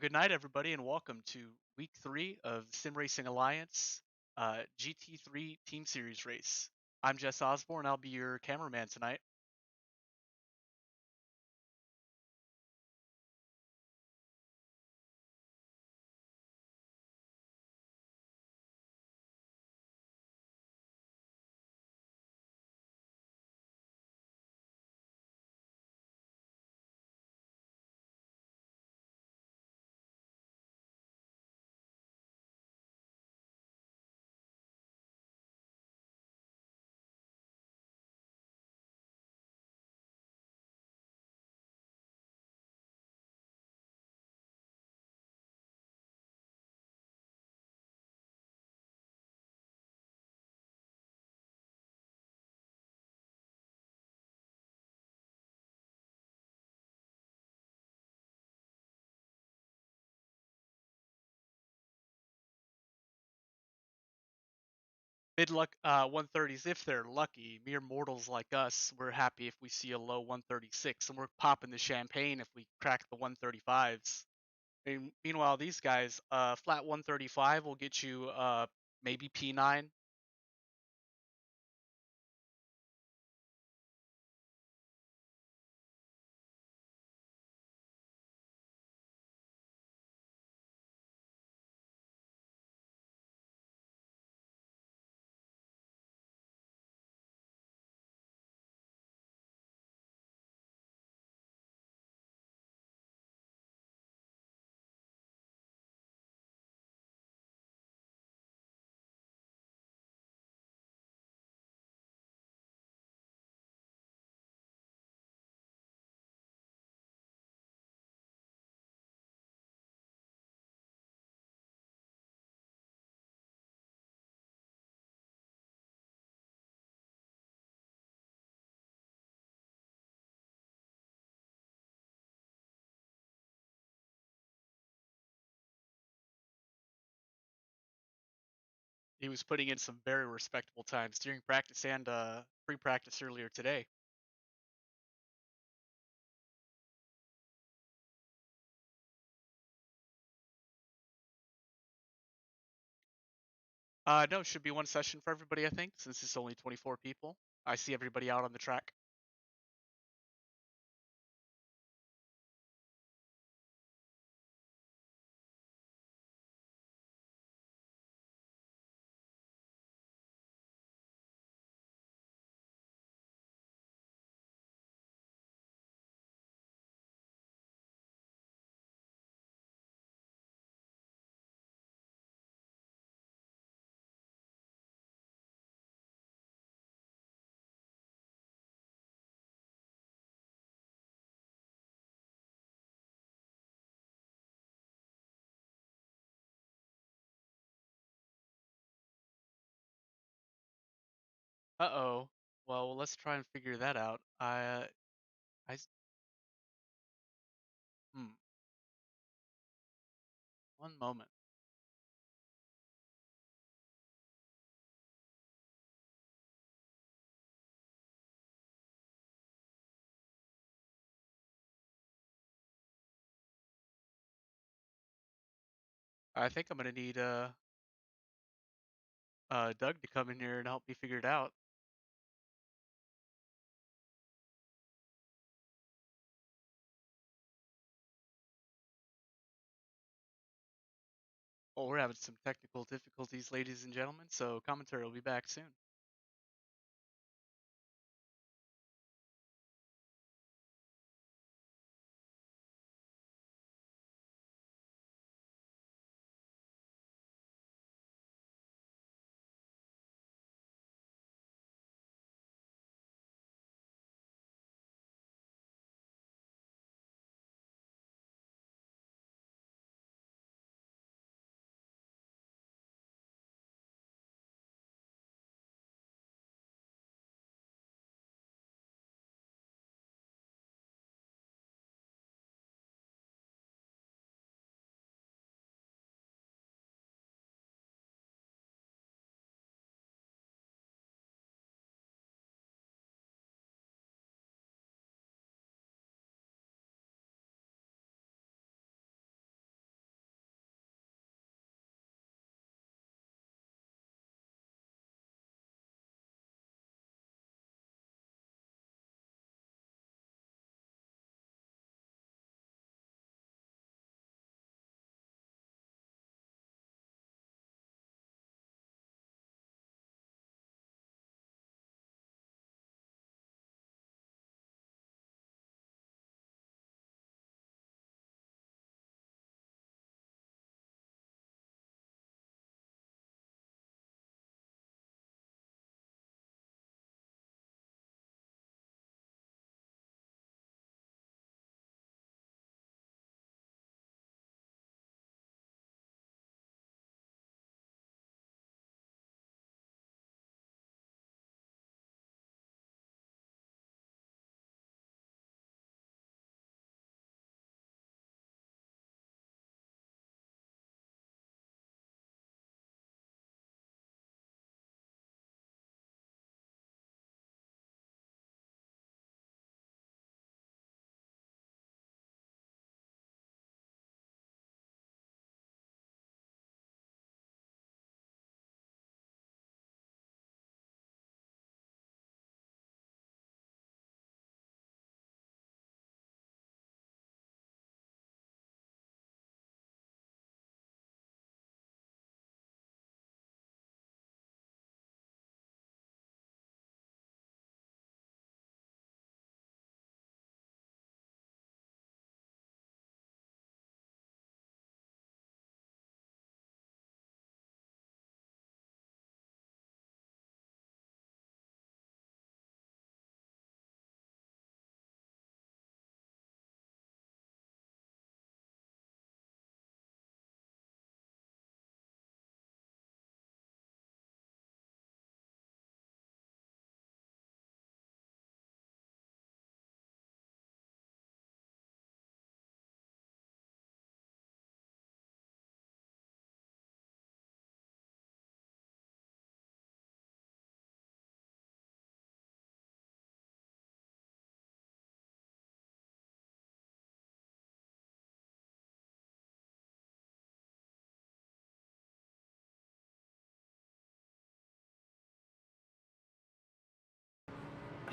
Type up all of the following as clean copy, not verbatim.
Good night, everybody, and welcome to week 3 of Sim Racing Alliance GT3 Team Series race. I'm Jess Osborne. I'll be your cameraman tonight. Mid luck 130s if they're lucky. Mere mortals like us, we're happy if we see a low 136, and we're popping the champagne if we crack the 135s. Meanwhile, these guys, flat 135 will get you maybe P9. He was putting in some very respectable times during practice and pre-practice earlier today. No, should be one session for everybody, I think, since it's only 24 people. I see everybody out on the track. Uh-oh. Well, let's try and figure that out. I, s- hmm, one moment. I think I'm gonna need Doug to come in here and help me figure it out. Oh, we're having some technical difficulties, ladies and gentlemen, so commentary will be back soon.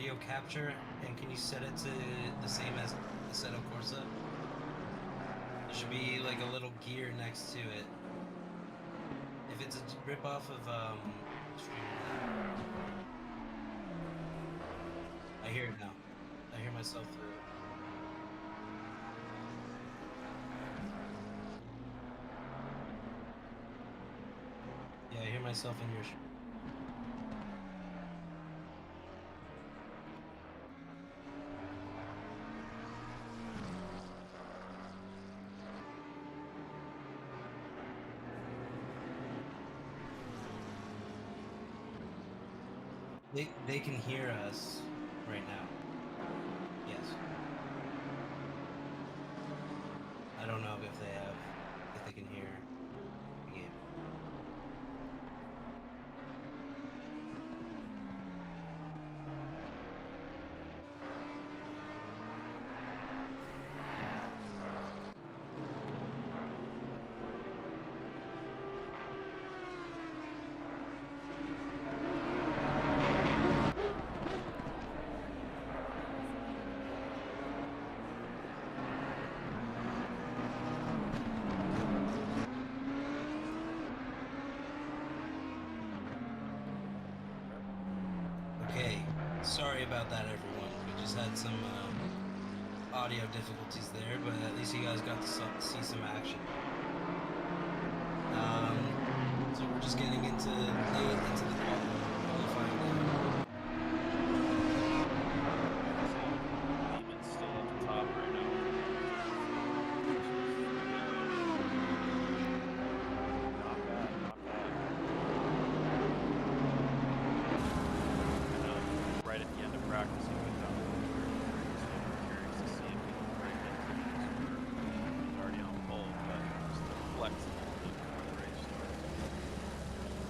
video capture, and can you set it to the same as Assetto Corsa? There should be like a little gear next to it. If it's a ripoff of I hear it now. I hear myself through it. Yeah, I hear myself in your. They can hear us right now. Yes. I don't know if they can hear the game. Okay, sorry about that, everyone. We just had some audio difficulties there, but at least you guys got to see some action. So we're just getting into the qualifying now. It's still at the top right now. Not bad, not bad. Right at the end of practice, he went down to the so I'm curious to see if he can break into this. He's already on pole, but still flexible a bit before the race starts.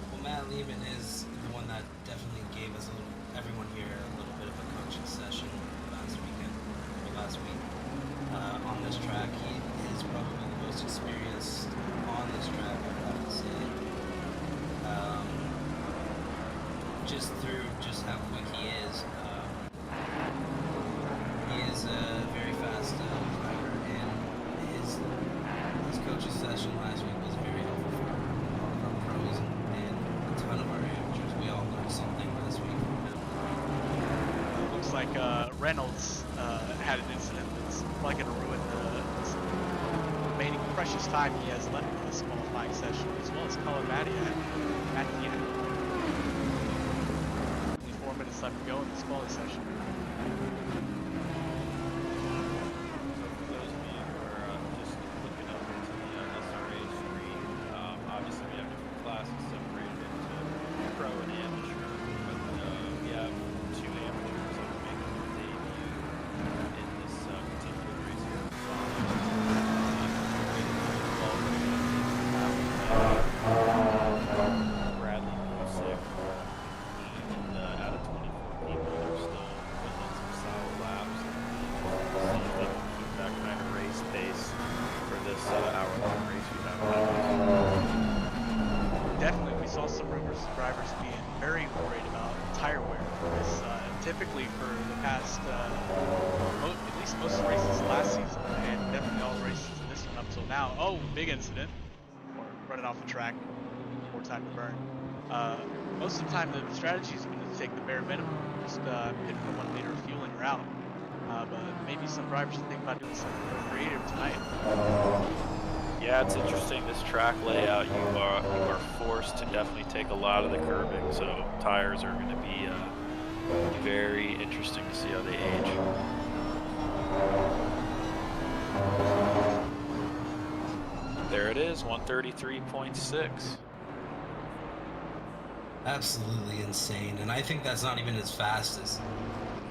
Well, Matt Lehman is the one that definitely gave us everyone here a little bit of a coaching session last week on this track. He is probably the most experienced on this track, I would have to say. Just through how quick he is. He is a very fast driver, and his coaching session last week was very helpful for all of our pros and a ton of our amateurs. We all learned something last week from him. Looks like Reynolds had an incident that's probably going to ruin the remaining precious time he has left in this qualifying session, as well as Colin Matty at the end. Only 4 minutes left to go in this qualifying session. So for those of you who are just looking up into the SRA screen, obviously we have different classes separated into pro and amateur, but we have 2 amateurs that are making their debut in this particular race here. Bradley Music, and out of 24 people, they're still putting in some solid laps. See if they can keep that kind of race pace for this hour-long race we have. Definitely, we saw some rumors of drivers being very worried about tire wear for this. Typically, for the past, at least most races last season, and definitely all races in this one up till now. Oh, big incident! Running off the track, more time to burn. Most of the time, the strategy has been to take the bare minimum, just hit for 1 liter of fuel and you're out. But maybe some drivers think about doing something more creative tonight. Yeah, it's interesting. This track layout, you are forced to definitely take a lot of the curbing, so tires are going to be very interesting to see how they age. There it is, 133.6. Absolutely insane, and I think that's not even as fast as.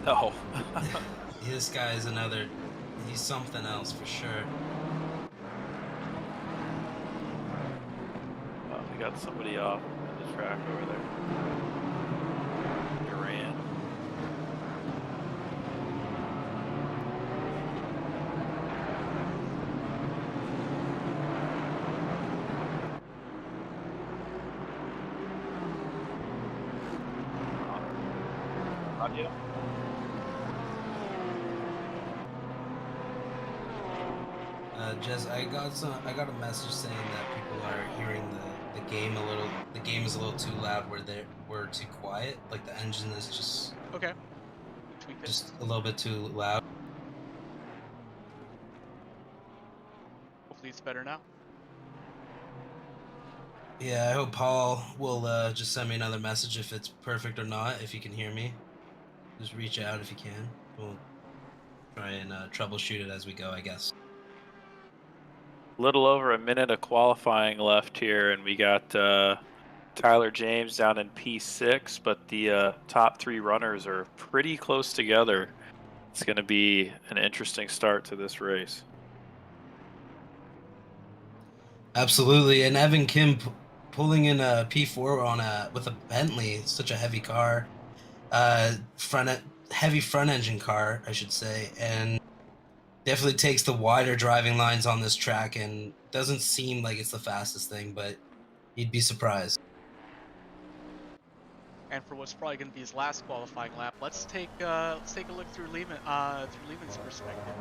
No. This guy is he's something else for sure. We got somebody off the track over there. Duran. Audio. Jess, I got a message saying that people are hearing the game a little. The game is a little too loud. We're too quiet. Like the engine is Okay. We tweak it. just a little bit too loud. Hopefully it's better now. Yeah, I hope Paul will just send me another message if it's perfect or not. If you can hear me, just reach out if you can. We'll try and troubleshoot it as we go, I guess. Little over a minute of qualifying left here, and we got Tyler James down in P6, but the top 3 runners are pretty close together. It's going to be an interesting start to this race. Absolutely, and Evan Kim pulling in a P4 with a Bentley, such a heavy car, heavy front engine car, I should say, and definitely takes the wider driving lines on this track, and doesn't seem like it's the fastest thing, but you'd be surprised. And for what's probably going to be his last qualifying lap, let's take a look through Lehman's perspective.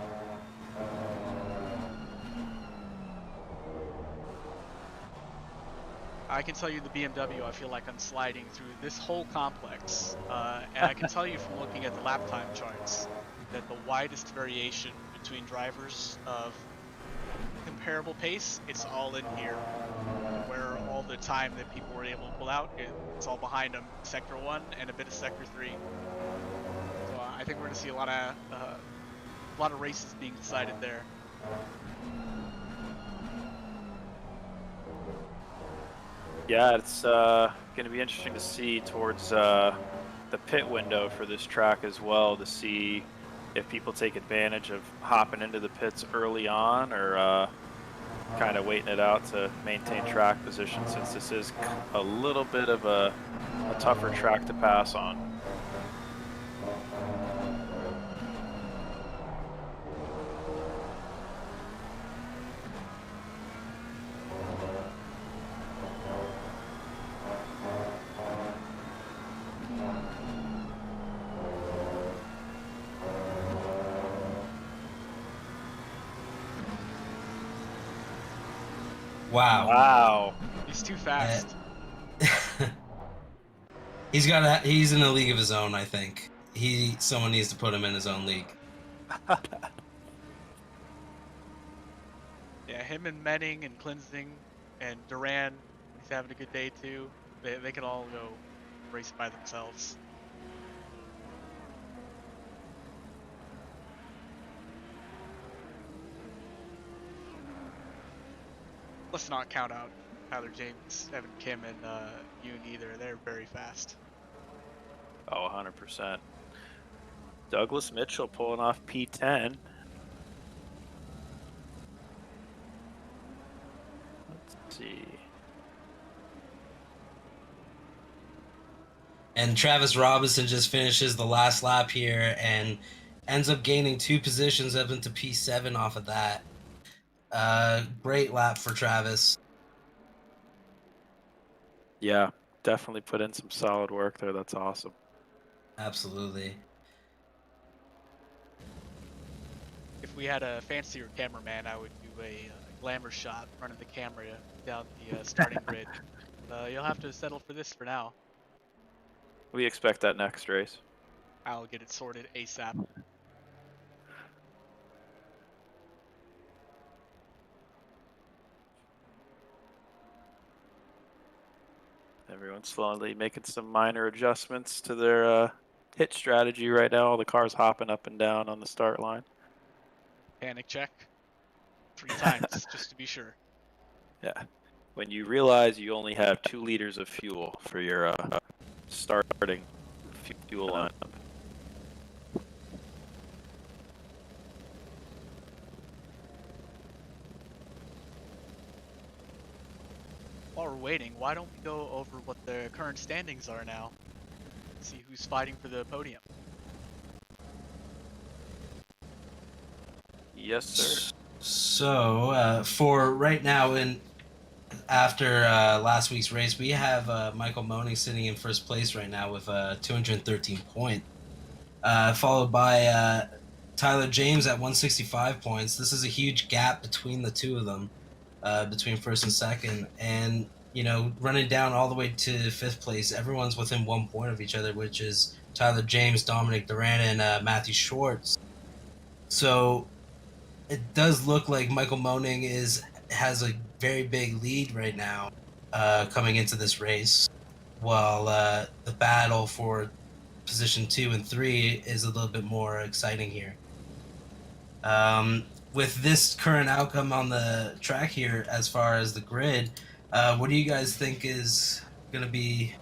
I can tell you the BMW, I feel like I'm sliding through this whole complex. And I can tell you from looking at the lap time charts that the widest variation between drivers of comparable pace, it's all in here. Where all the time that people were able to pull out, it's all behind them. Sector 1 and a bit of Sector 3. So I think we're going to see a lot of races being decided there. Yeah, it's going to be interesting to see towards the pit window for this track as well, to see if people take advantage of hopping into the pits early on, or kind of waiting it out to maintain track position, since this is a little bit of a tougher track to pass on. Wow. Wow. He's too fast. He's in a league of his own, I think. Someone needs to put him in his own league. Yeah, him and Menning and Cleansing and Duran, he's having a good day too. They could all go race by themselves. Let's not count out Tyler James, Evan Kim, and Yoon either. They're very fast. Oh, 100%. Douglas Mitchell pulling off P10. Let's see. And Travis Robinson just finishes the last lap here and ends up gaining 2 positions up into P7 off of that. Great lap for Travis. Yeah, definitely put in some solid work there. That's awesome. Absolutely. If we had a fancier cameraman, I would do a glamour shot running the camera down the starting grid. You'll have to settle for this for now. We expect that next race. I'll get it sorted ASAP. Everyone's slowly making some minor adjustments to their hit strategy right now. All the cars hopping up and down on the start line. Panic check 3 times, just to be sure. Yeah. When you realize you only have 2 liters of fuel for your starting fuel lineup. While we're waiting, why don't we go over what the current standings are now? See who's fighting for the podium. Yes, sir. So, for right now, and after last week's race, we have Michael Moning sitting in first place right now with 213 points, followed by Tyler James at 165 points. This is a huge gap between the two of them, between first and second. And, running down all the way to fifth place, everyone's within 1 point of each other, which is Tyler James, Dominic Duran, and Matthew Schwartz. So it does look like Michael Moning has a very big lead right now coming into this race, while the battle for position 2 and 3 is a little bit more exciting here. With this current outcome on the track here, as far as the grid, what do you guys think is going to be,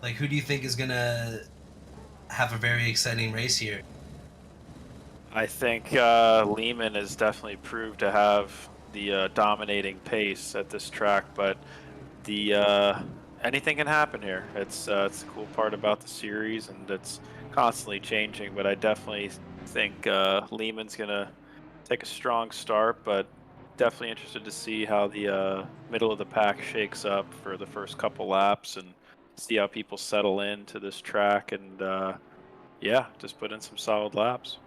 like, who do you think is going to have a very exciting race here? I think Lehman has definitely proved to have the dominating pace at this track, but the anything can happen here. It's the cool part about the series, and it's constantly changing. But I definitely think Lehman's gonna take a strong start, but definitely interested to see how the middle of the pack shakes up for the first couple laps and see how people settle into this track and yeah, just put in some solid laps.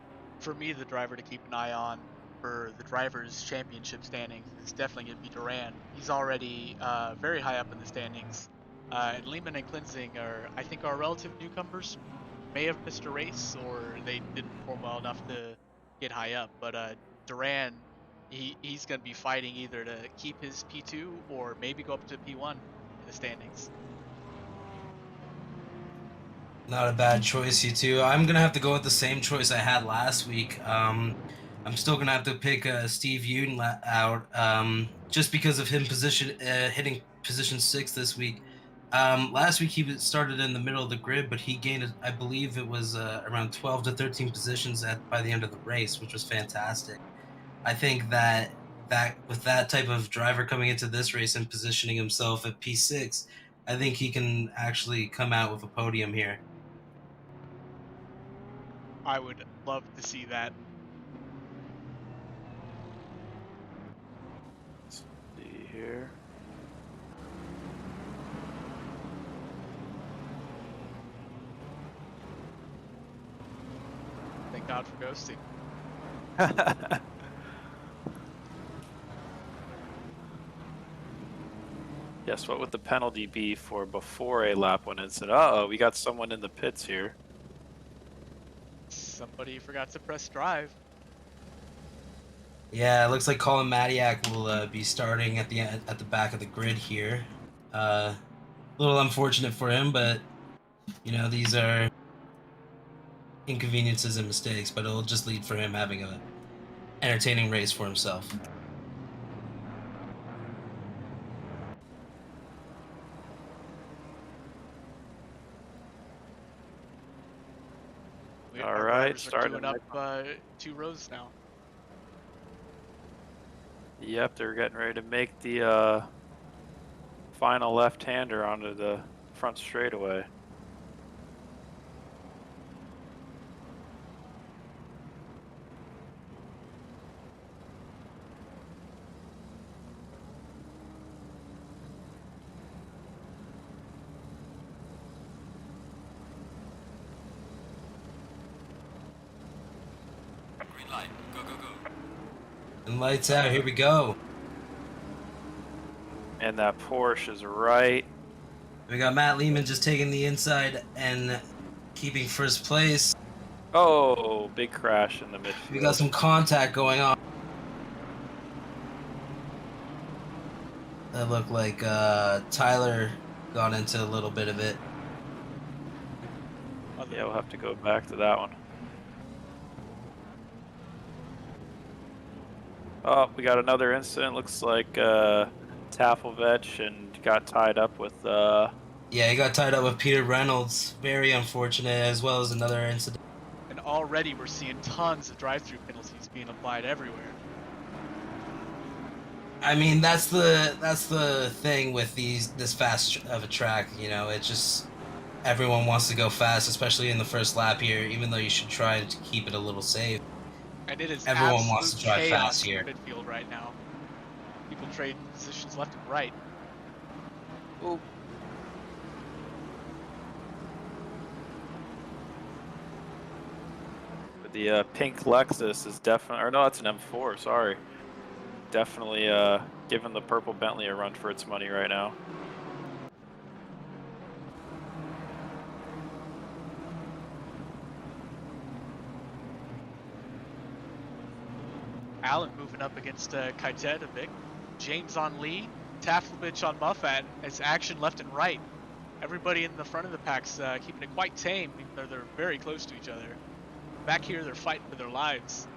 For me, the driver to keep an eye on for the drivers' championship standings is definitely going to be Duran. He's already very high up in the standings. And Lehman and Klinzing I think, are relative newcomers. May have missed a race or they didn't perform well enough to get high up. But Duran, he's going to be fighting either to keep his P2 or maybe go up to P1 in the standings. Not a bad choice, you two. I'm gonna have to go with the same choice I had last week. I'm still gonna have to pick Steve Uden out, just because of him hitting position 6 this week. Last week he started in the middle of the grid, but he gained, I believe it was around 12 to 13 positions by the end of the race, which was fantastic. I think that with that type of driver coming into this race and positioning himself at P6, I think he can actually come out with a podium here. I would love to see that. Let's see here. Thank God for ghosting. Yes, what would the penalty be for before a lap when it said, uh-oh, we got someone in the pits here? Somebody forgot to press drive. Yeah, it looks like Colin Matiak will be starting at the back of the grid here. A little unfortunate for him, but these are inconveniences and mistakes. But it'll just lead for him having a entertaining race for himself. All Our right, drivers are starting queuing up 2 rows now. Yep, they're getting ready to make the final left-hander onto the front straightaway. Green light. Go, go, go. And lights out. Here we go. And that Porsche is right. We got Matt Lehman just taking the inside and keeping first place. Oh, big crash in the midfield. We got some contact going on. That looked like Tyler got into a little bit of it. Yeah, we'll have to go back to that one. Oh, we got another incident. Looks like Tafelvetch and got tied up with... Yeah, he got tied up with Peter Reynolds. Very unfortunate, as well as another incident. And already we're seeing tons of drive-through penalties being applied everywhere. I mean, that's the thing with this fast of a track. It's just everyone wants to go fast, especially in the first lap here. Even though you should try to keep it a little safe. And it is Everyone wants to drive chaos fast here. in the midfield right now. People trading positions left and right. Ooh. The pink Lexus is definitely, or no, it's an M4. Sorry, definitely giving the purple Bentley a run for its money right now. Allen moving up against Kajetovic. James on Lee. Taflovich on Muffat. It's action left and right. Everybody in the front of the pack's keeping it quite tame, even though they're very close to each other. Back here, they're fighting for their lives.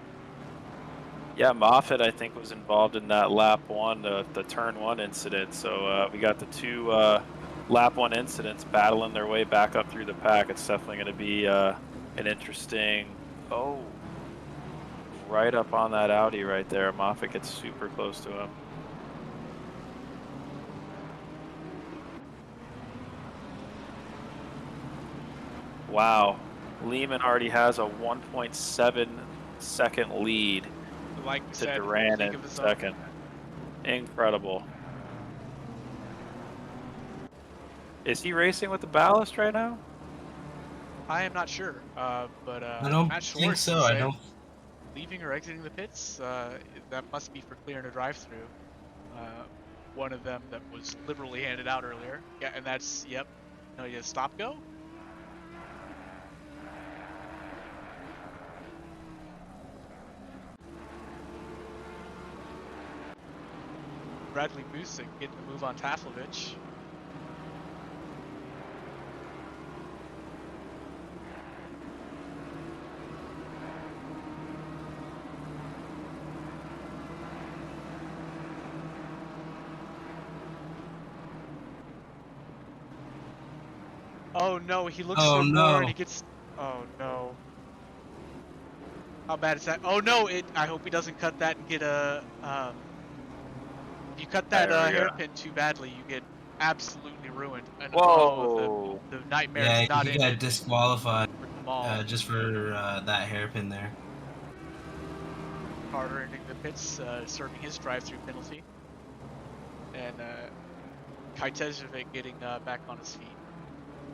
Yeah, Moffitt, I think, was involved in that lap one, the turn one incident. So we got the two lap one incidents battling their way back up through the pack. It's definitely going to be an interesting. Oh, right up on that Audi right there. Moffitt gets super close to him. Wow, Lehman already has a 1.7 second lead Like we to said, Duran in second. Incredible. Is he racing with the ballast right now? I am not sure, but I don't Matt think Schwartz so. I said don't. leaving or exiting the pits, that must be for clearing a drive-through. One of them that was liberally handed out earlier. Yeah, and that's, yep. No, yeah, stop go? Bradley Busick getting the move on Taflovich. Oh no, he looks Oh for more and no. he gets. Oh no. How bad is that? Oh no! I hope he doesn't cut that and get a. If you cut that There we go. hairpin too badly, you get absolutely ruined. And oh, Whoa! the nightmare Yeah, has not he got ended disqualified for Kamal. just for that hairpin there. Carter entering the pits, serving his drive-through penalty, and Kajetovic getting back on his feet.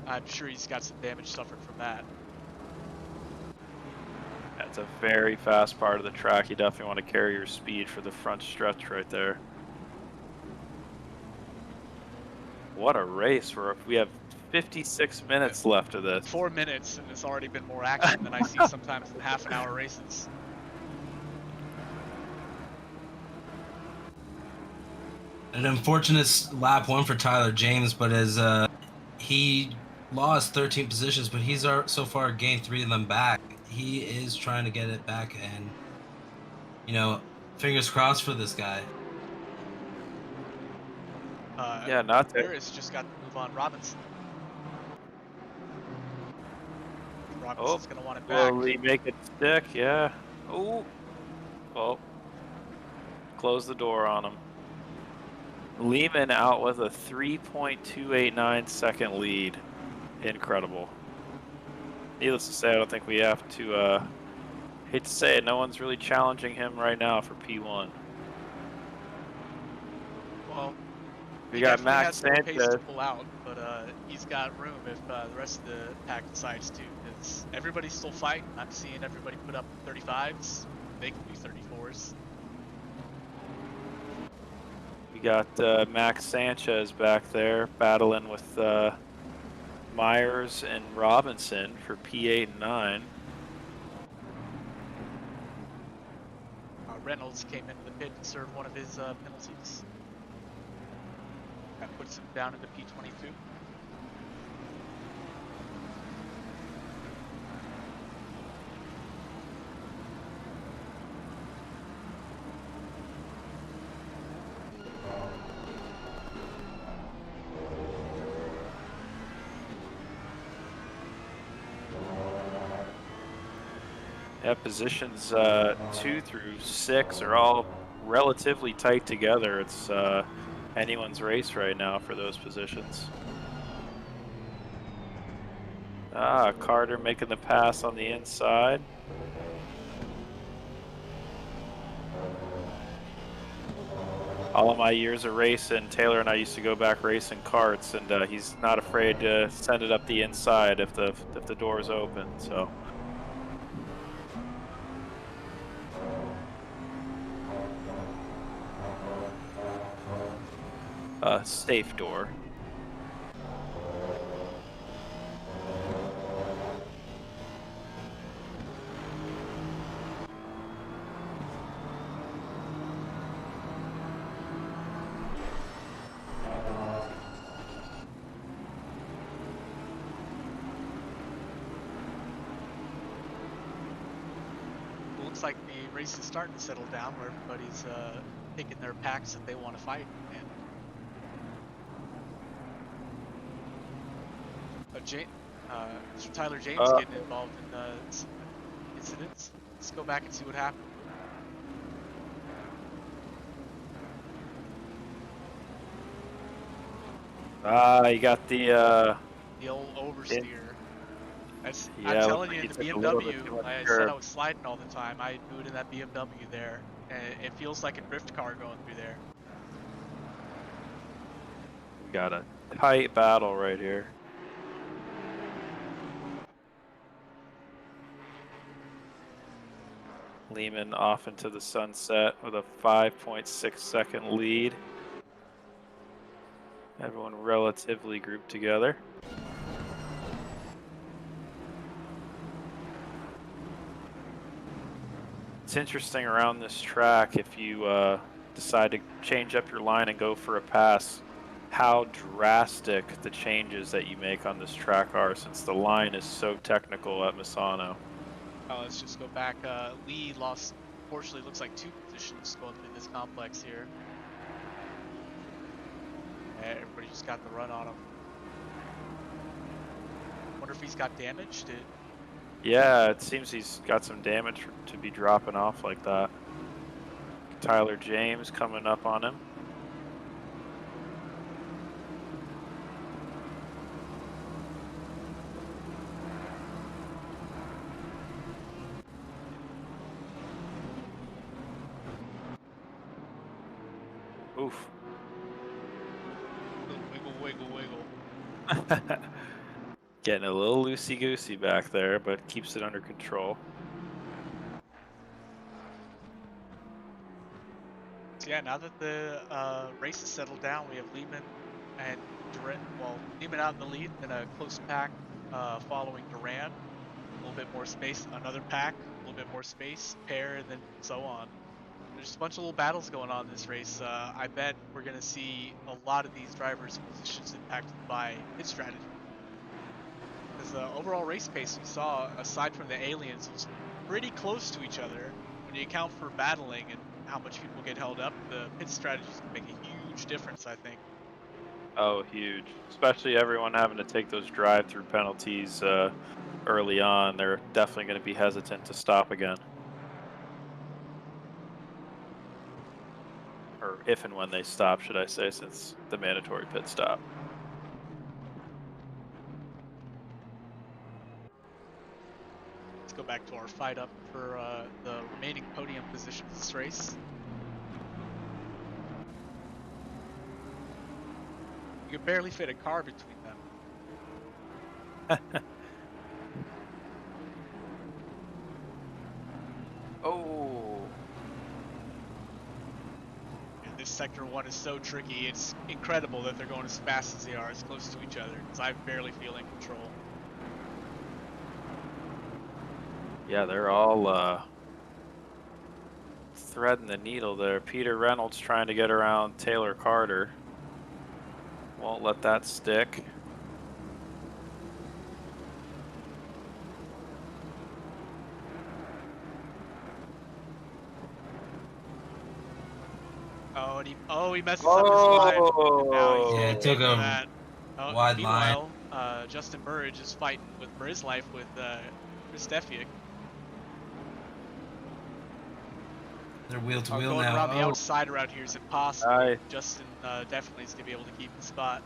I'm sure he's got some damage suffered from that. That's a very fast part of the track. You definitely want to carry your speed for the front stretch right there. What a race! We have 56 minutes left of this. 4 minutes, and it's already been more action than I see sometimes in half-an-hour races. An unfortunate lap one for Tyler James, but as he lost 13 positions, but he's so far gained 3 of them back. He is trying to get it back, and fingers crossed for this guy. Yeah, not there. Harris just got the move on Robinson. Oh, Robinson's gonna want it back. will he make it stick? Yeah. Oh. Oh. Close the door on him. Lehman out with a 3.289 second lead. Incredible. Needless to say, I don't think we have to, hate to say it, no one's really challenging him right now for P1. Well, We he got definitely Max has more pace to Sanchez. pull out, but he's got room if the rest of the pack decides to, because everybody's still fighting. I'm seeing everybody put up 35s. They can do 34s. We got Max Sanchez back there battling with Myers and Robinson for P8 and 9. Reynolds came into the pit to serve one of his penalties. That puts him down into P22. Yeah, positions 2 through 6 are all relatively tight together. It's anyone's race right now for those positions. Carter making the pass on the inside. All of my years of racing, Taylor and I used to go back racing karts, and he's not afraid to send it up the inside if the door's open. So safe door. Looks like the race is starting to settle down where everybody's picking their packs that they want to fight. And Mr. Tyler James getting involved in some incidents. Let's go back and see what happened. You got the old oversteer. I'm yeah, looks telling like you, he the took a little bit too BMW, much I said curb. I was sliding all the time. I do it in that BMW there, and it feels like a drift car going through there. We got a tight battle right here. Lehman off into the sunset with a 5.6 second lead. Everyone relatively grouped together. It's interesting around this track if you decide to change up your line and go for a pass, how drastic the changes that you make on this track are, since the line is so technical at Misano. Let's just go back. Lee lost, fortunately, looks like 2 positions going through this complex here. Everybody just got the run on him. Wonder if he's got damage. Yeah, it seems he's got some damage to be dropping off like that. Tyler James coming up on him. Oof. Wiggle, wiggle. Getting a little loosey-goosey back there, but keeps it under control. So yeah, now that the race has settled down, we have Lehman and Duran. Well, Lehman out in the lead, then a close pack following Duran. A little bit more space, another pack, a little bit more space, pair, and then so on. There's a bunch of little battles going on in this race. I bet we're going to see a lot of these drivers' positions impacted by pit strategy. Because the overall race pace we saw, aside from the aliens, was pretty close to each other. When you account for battling and how much people get held up, the pit strategies can make a huge difference, I think. Oh, huge. Especially everyone having to take those drive-through penalties early on. They're definitely going to be hesitant to stop again. Or if and when they stop, should I say, since the mandatory pit stop. Let's go back to our fight up for the remaining podium positions of this race. You could barely fit a car between them. Oh. And this sector 1 is so tricky. It's incredible that they're going as fast as they are, as close to each other, because I barely feel in control. Yeah, they're all threading the needle there. Peter Reynolds trying to get around Taylor Carter. Won't let that stick. He messes up his line. Now he's Yeah, it took him that. wide line. Meanwhile, Justin Burridge is fighting for his life with Chris Defiak. They're wheel to wheel Going now. around the outside around here is impossible. Nice. Justin definitely is going to be able to keep the spot.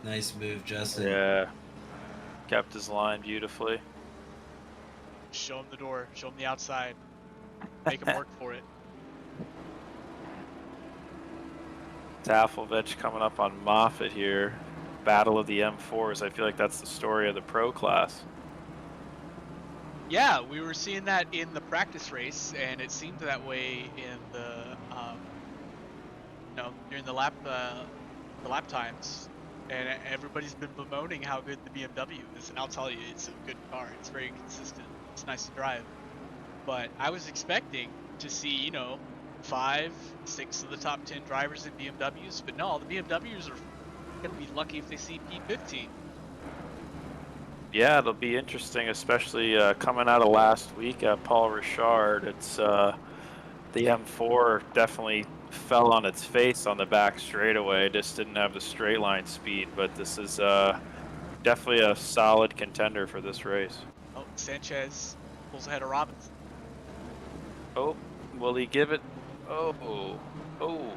Nice move, Justin. Yeah. Kept his line beautifully. Show him the door. Show him the outside. Make him work for it. Taflovich coming up on Moffitt here. Battle of the M4s. I feel like that's the story of the pro class. Yeah, we were seeing that in the practice race, and it seemed that way in the, during the lap the lap times, and everybody's been bemoaning how good the BMW is, and I'll tell you, it's a good car. It's very consistent. It's nice to drive. But I was expecting to see, you know, 5, 6 of the top 10 drivers in BMWs, but no, all the BMWs are gonna be lucky if they see P15. Yeah, it'll be interesting, especially coming out of last week at Paul Richard. It's the M4 definitely fell on its face on the back straightaway. Just didn't have the straight line speed, but this is definitely a solid contender for this race. Oh, Sanchez pulls ahead of Robinson. Oh, will he give it? Oh, oh,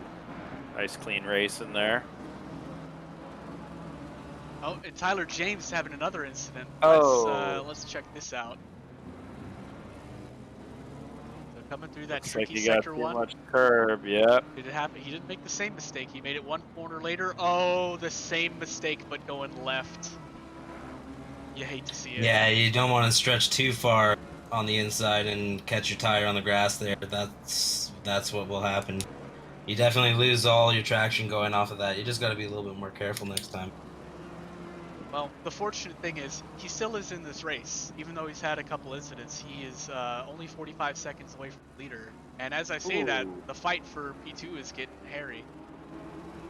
nice clean race in there. Oh, and Tyler James having another incident. Oh. Let's check this out. So coming through that Looks like tricky he got sector too 1. much curb. Yep. Did it happen? He didn't make the same mistake. He made it 1 corner later. Oh, the same mistake, but going left. You hate to see it. Yeah, you don't want to stretch too far on the inside and catch your tire on the grass there. That's what will happen. You definitely lose all your traction going off of that. You just got to be a little bit more careful next time. Well, the fortunate thing is he still is in this race. Even though he's had a couple incidents, he is only 45 seconds away from the leader. And as I say that, Ooh. the fight for P2 is getting hairy.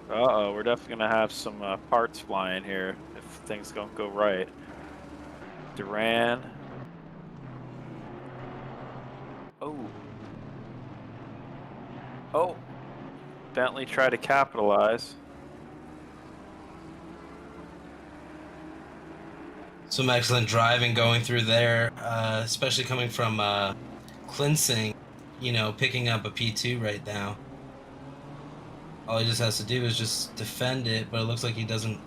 Uh-oh, we're definitely gonna have some parts flying here if things don't go right. Duran. Oh. Oh. Bentley tried to capitalize. Some excellent driving going through there, especially coming from Klinsing, you know, picking up a P2 right now. All he just has to do is just defend it, but it looks like he doesn't.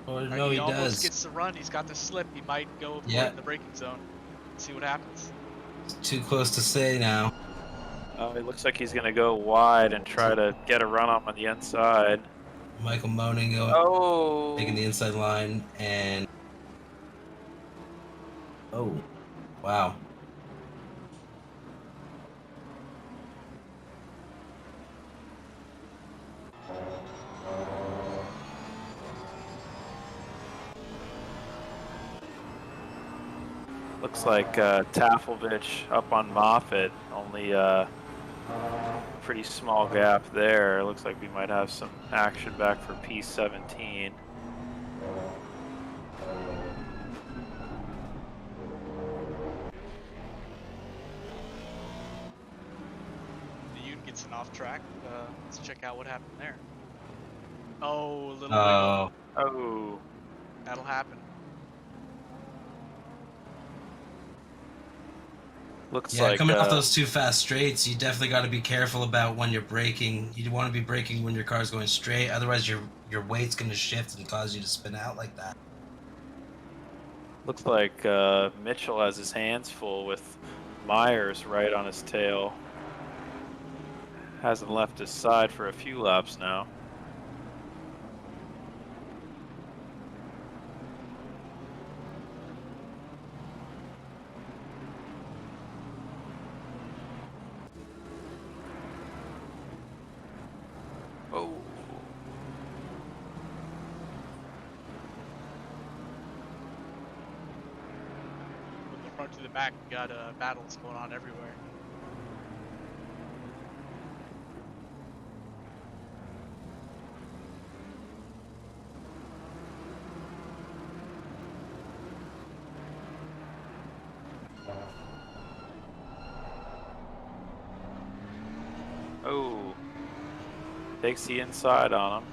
Oh, no, He he almost does. gets the run. He's got the slip. He might go for Yeah. it in the braking zone. See what happens. It's too close to say now. Oh, it looks like he's gonna go wide and try to get a run on the inside. Michael Moaning going, Oh. taking the inside line, and oh, wow. Looks like Tafelvich up on Moffitt, only pretty small gap there. Looks like we might have some action back for P17. The Yoon gets an off track. Let's check out what happened there. Oh, a little Oh, wiggle. Oh. That'll happen. Looks yeah, like coming off those two fast straights, you definitely got to be careful about when you're braking. You want to be braking when your car's going straight, otherwise your weight's going to shift and cause you to spin out like that. looks like Mitchell has his hands full with Myers right on his tail. Hasn't left his side for a few laps now. Oh. From the front to the back, we got battles going on everywhere. Oh. Takes the inside on him.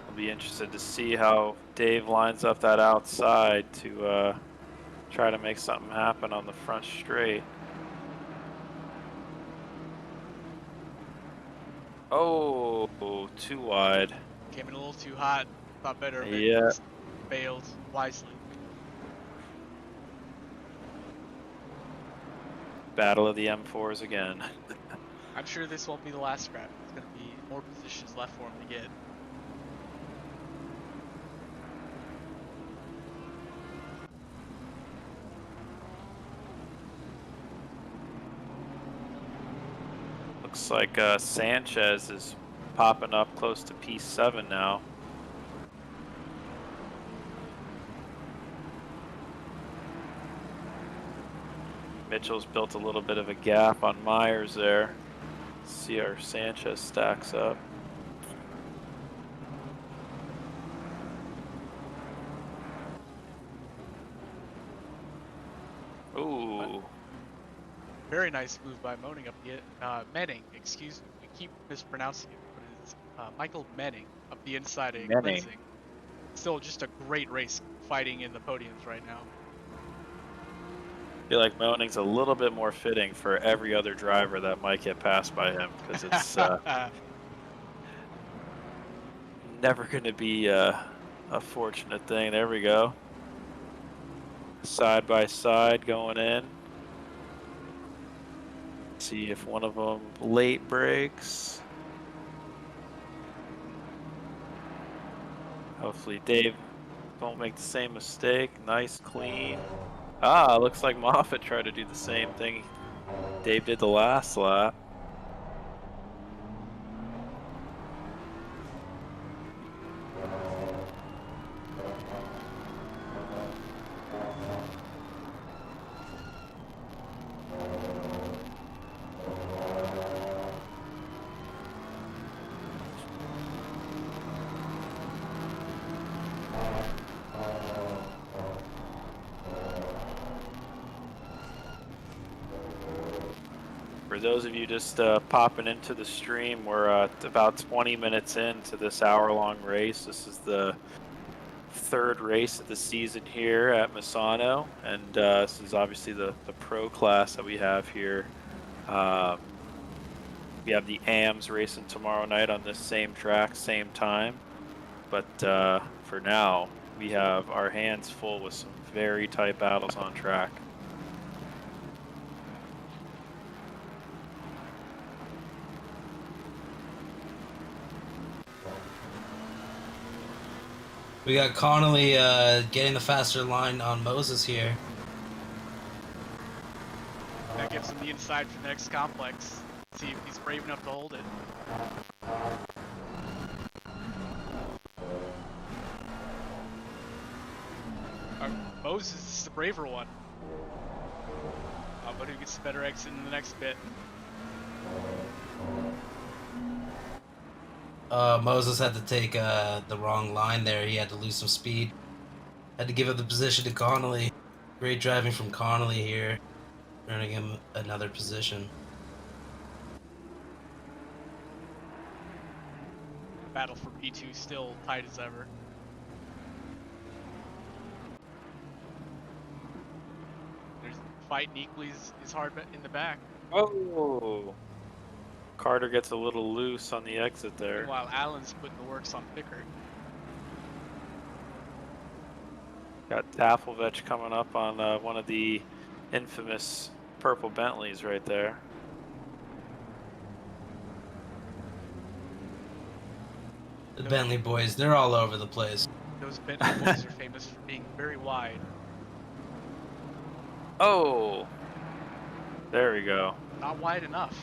I'll be interested to see how Dave lines up that outside to try to make something happen on the front straight. Oh, too wide. Came in a little too hot. Thought better of it. Yeah. Just bailed wisely. Battle of the M4s again. I'm sure this won't be the last scrap. There's going to be more positions left for him to get. Looks like Sanchez is popping up close to P7 now. Mitchell's built a little bit of a gap on Myers there. Let's see how Sanchez stacks up. Ooh. Very nice move by Menning, excuse me. We keep mispronouncing it, but it's Michael Menning up the inside of Menning. Klinsing. Still just a great race fighting in the podiums right now. I feel like Moning's a little bit more fitting for every other driver that might get passed by him, because it's never going to be a fortunate thing. There we go. Side by side going in. See if one of them late breaks. Hopefully Dave won't make the same mistake. Nice, clean. Ah, looks like Moffitt tried to do the same thing Dave did the last lap. For those of you just popping into the stream, we're about 20 minutes into this hour-long race. This is the third race of the season here at Misano, and this is obviously the pro class that we have here. We have the AMs racing tomorrow night on this same track, same time. But for now, we have our hands full with some very tight battles on track. We got Connolly getting the faster line on Moses here. That gives him the inside for the next complex. See if he's brave enough to hold it. Moses is the braver one. But who gets the better exit in the next bit? Moses had to take the wrong line there. He had to lose some speed. Had to give up the position to Connolly. Great driving from Connolly here, earning him another position. The battle for P2 still tight as ever. There's fighting equally is hard in the back. Oh! Carter gets a little loose on the exit there. While Allen's putting the works on Pickard. Got Tafelvich coming up on one of the infamous purple Bentleys right there. The Bentley boys, they're all over the place. Those Bentley boys are famous for being very wide. Oh! There we go. Not wide enough.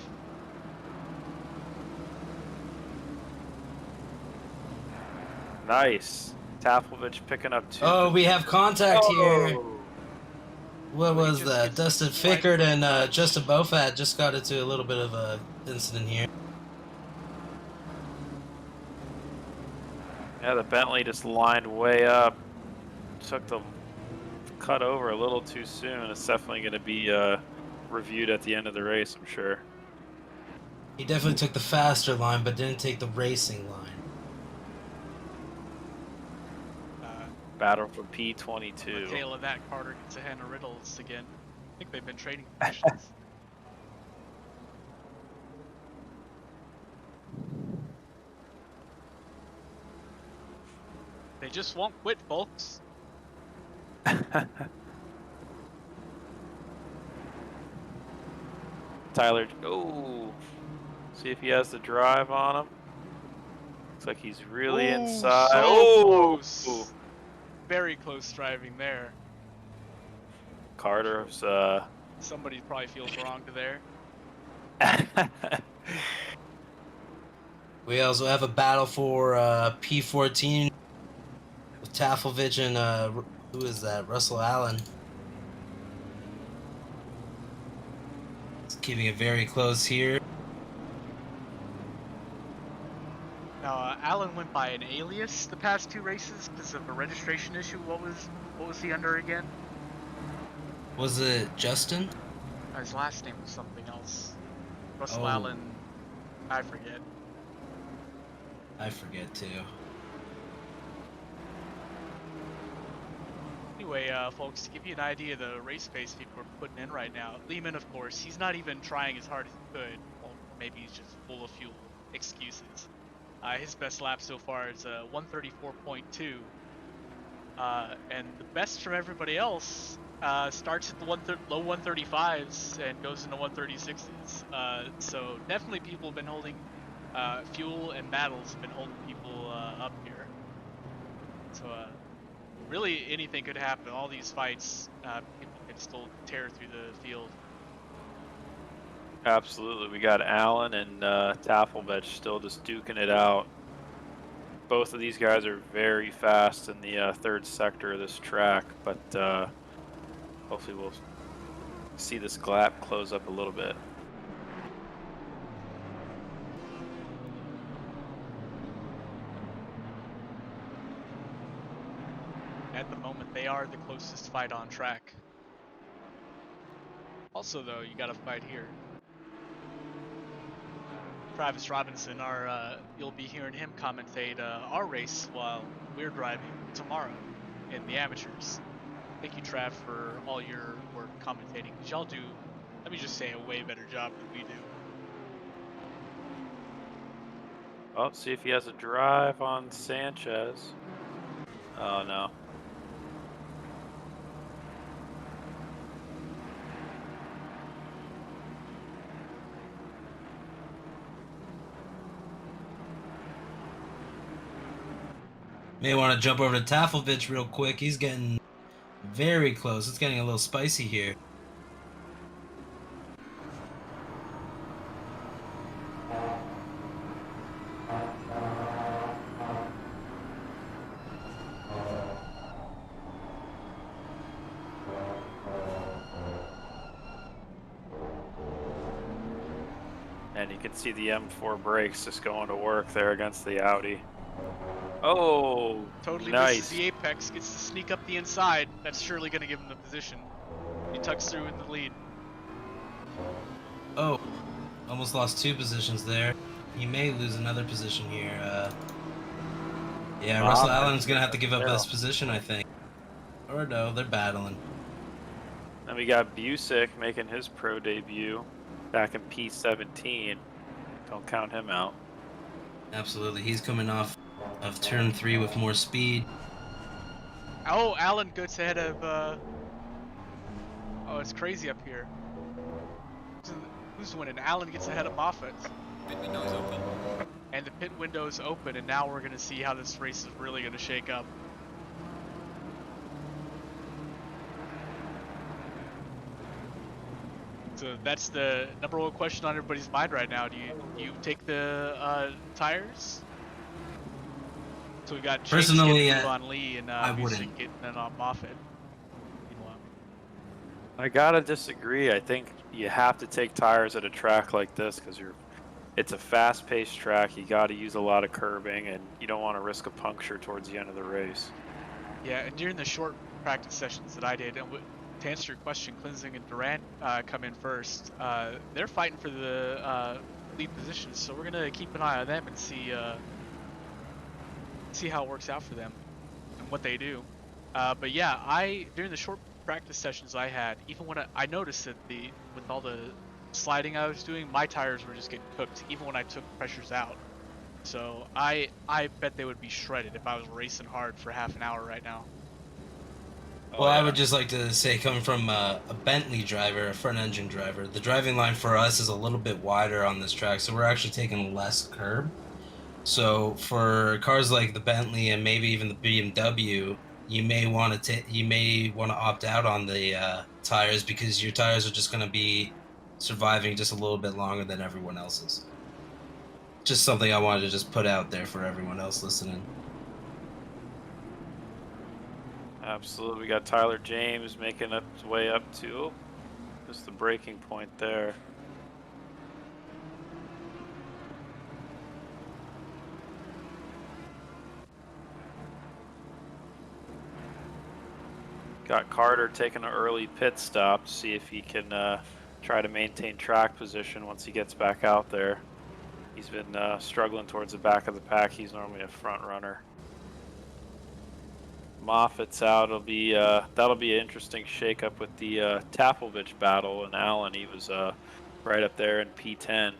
Nice. Tafelvich picking up two. Oh, we have contact here. Oh! What was just that? gets Dustin right Fickard in and front. Justin Bofat just got into a little bit of a incident here. Yeah, the Bentley just lined way up. Took the cut over a little too soon. It's definitely going to be reviewed at the end of the race, I'm sure. He definitely took the faster line, but didn't take the racing line. Battle for P22. The tail of that, Carter gets a hand of riddles again. I think they've been trading positions. They just won't quit, folks. Tyler, oh, see if he has the drive on him. Looks like he's really Ooh, inside. so Oh, close. Very close driving there. Carter's Somebody probably feels wronged there. We also have a battle for P14 with Tafelvich and who is that? Russell Allen. It's keeping it very close here. Now, Alan went by an alias the past 2 races because of a registration issue. What was he under again? Was it Justin? His last name was something else. Russell Oh. Allen, I forget. I forget too. Anyway, folks, to give you an idea of the race pace people are putting in right now, Lehman, of course, he's not even trying as hard as he could. Well, maybe he's just full of fuel excuses. His best lap so far is 134.2. And the best from everybody else starts at the low 135s and goes into 136s. So definitely people have been holding fuel, and battles have been holding people up here. So really anything could happen. All these fights, people can still tear through the field. Absolutely. We got Allen and Tafelbech still just duking it out. Both of these guys are very fast in the third sector of this track, but hopefully we'll see this gap close up a little bit. At the moment, they are the closest fight on track. Also, though, you got to fight here. Travis Robinson, you'll be hearing him commentate our race while we're driving tomorrow in the amateurs. Thank you, Trav, for all your work commentating. Because y'all do, let me just say, a way better job than we do. Well, see if he has a drive on Sanchez. Oh, no. May want to jump over to Tafelvich real quick. He's getting very close. It's getting a little spicy here. And you can see the M4 brakes just going to work there against the Audi. Oh, Totally nice. misses the apex, gets to sneak up the inside. That's surely going to give him the position. He tucks through in the lead. Oh, almost lost 2 positions there. He may lose another position here. Yeah, Russell Allen's going to have to give up this position, I think. Or no, they're battling. Then we got Busick making his pro debut back in P17. Don't count him out. Absolutely. He's coming off of turn 3 with more speed. Oh, Allen gets ahead of, oh, it's crazy up here. Who's winning? Allen gets ahead of Moffitt. Pit window is open. And the pit window is open, and now we're going to see how this race is really going to shake up. So that's the number 1 question on everybody's mind right now. Do you take the tires? So we got Chase Personally, getting on Lee and I Busick wouldn't. getting it on Moffitt. Meanwhile. I gotta disagree. I think you have to take tires at a track like this because it's a fast-paced track. You got to use a lot of curbing, and you don't want to risk a puncture towards the end of the race. Yeah, and during the short practice sessions that I did, and to answer your question, Klinzing and Durant come in first. They're fighting for the lead positions, so we're gonna keep an eye on them and see how it works out for them and what they do. But yeah, during the short practice sessions I had, even when I noticed that with all the sliding I was doing, my tires were just getting cooked, even when I took pressures out. So I bet they would be shredded if I was racing hard for half an hour right now. Well, I would just like to say, coming from a Bentley driver, a front engine driver, the driving line for us is a little bit wider on this track, so we're actually taking less curb. So for cars like the Bentley and maybe even the BMW, you may want to opt out on the tires because your tires are just going to be surviving just a little bit longer than everyone else's. just something I wanted to just put out there for everyone else listening. Absolutely. We got Tyler James making his way up to just the breaking point there. Got Carter taking an early pit stop to see if he can try to maintain track position once he gets back out there. He's been struggling towards the back of the pack. He's normally a front runner. Moffat's out. It'll be that'll be an interesting shakeup with the Taplovich battle, and Allen, he was right up there in P10.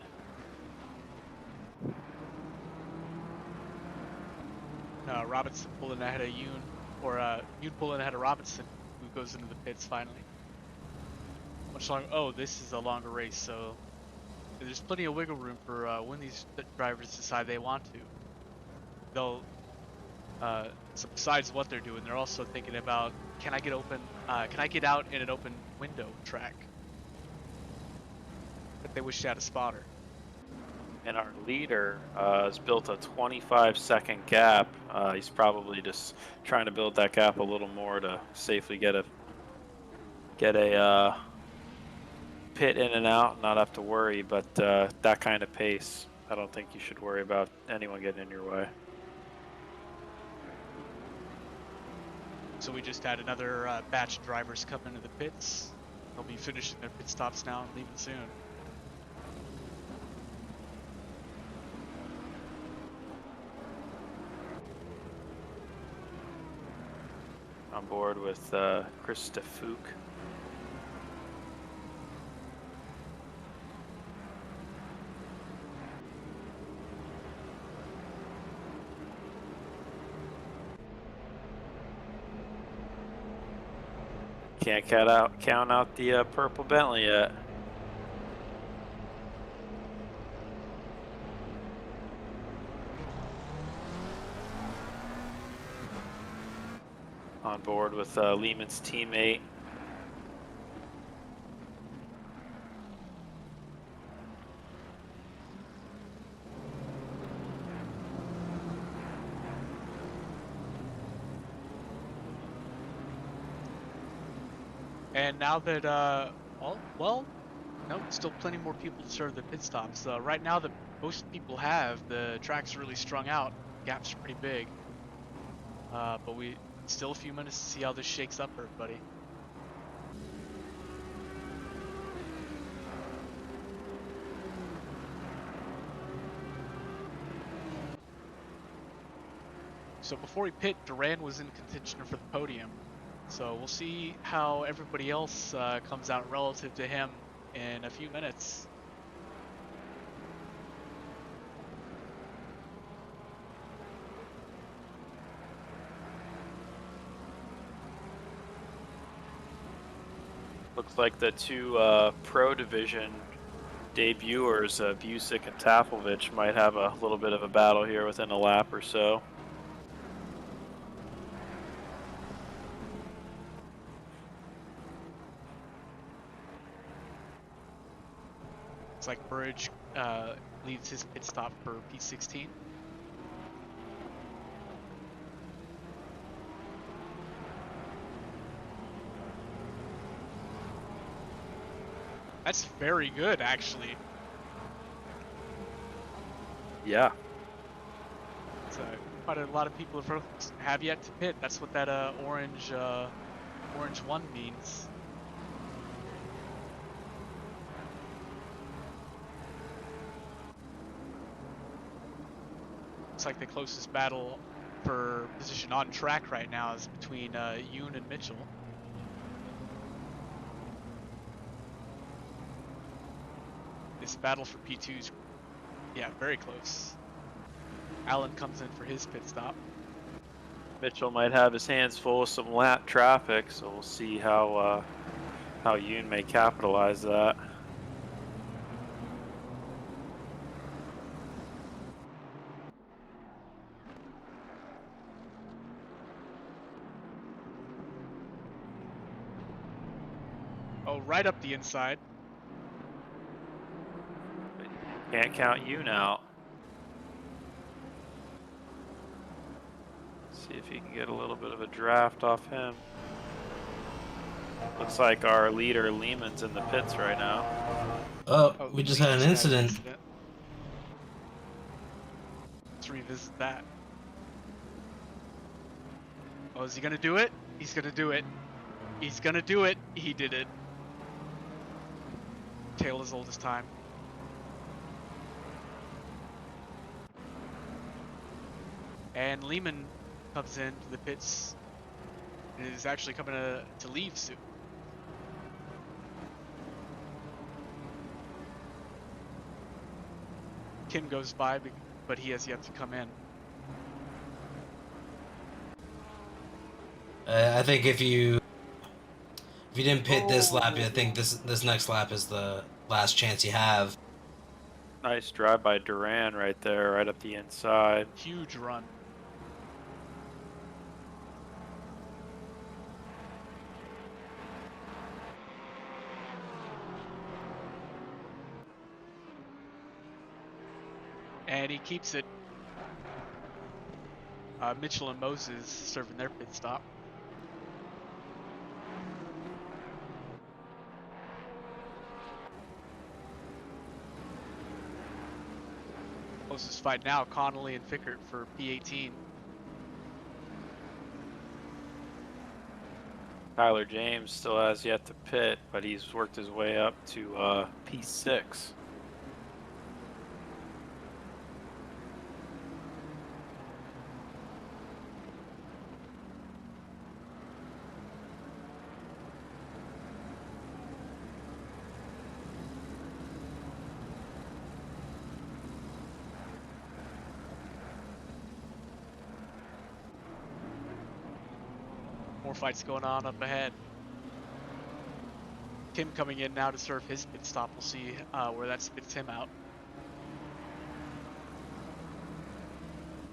Robinson pulling ahead of Yoon, or Yoon pulling ahead of Robinson, who goes into the pits finally. Much longer. Oh, this is a longer race, so there's plenty of wiggle room for when these drivers decide they want to. They'll. So besides what they're doing, they're also thinking about, can I get open? Can I get out in an open window track? But they wish they had a spotter. And our leader has built a 25-second gap. He's probably just trying to build that gap a little more to safely get a pit in and out, not have to worry. But that kind of pace, I don't think you should worry about anyone getting in your way. So we just had another batch of drivers come into the pits. They'll be finishing their pit stops now and leaving soon. On board with Chris Stefouk. Can't count out the purple Bentley yet. On board with Lehman's teammate. And now that, no, still plenty more people to serve the pit stops. Right now that most people have, the track's really strung out. Gaps are pretty big. But we still a few minutes to see how this shakes up for everybody. So before we pit, Duran was in contention for the podium. So we'll see how everybody else comes out relative to him in a few minutes. Looks like the two Pro Division debuters, Busick and Taplovich, might have a little bit of a battle here within a lap or so. Looks like Burridge leads his pit stop for P16. That's very good, actually. Yeah. So quite a lot of people have yet to pit. That's what that orange 1 means. Looks like the closest battle for position on track right now is between Yoon and Mitchell. This battle for P2's, yeah, very close. Allen comes in for his pit stop. Mitchell might have his hands full with some lap traffic, so we'll see how Yoon may capitalize that. Oh, right up the inside. Can't count Yoon out. See if he can get a little bit of a draft off him. Looks like our leader Lehman's in the pits right now. Oh, Oh, we just Lee had an just incident. Let's revisit that. Oh, is he gonna do it? He's gonna do it. He's gonna do it. He did it. Tale as old as time. And Lehman comes into the pits and is actually coming to leave soon. Kim goes by, but he has yet to come in. I think if you didn't pit this lap, I think Oh. this next lap is the last chance you have. Nice drive by Duran right there, right up the inside. Huge run. And he keeps it. Mitchell and Moses serving their pit stop. Closest fight now, Connolly and Fickert for P18. Tyler James still has yet to pit, but he's worked his way up to P6. More fights going on up ahead. Kim coming in now to serve his pit stop. We'll see where that spits him out.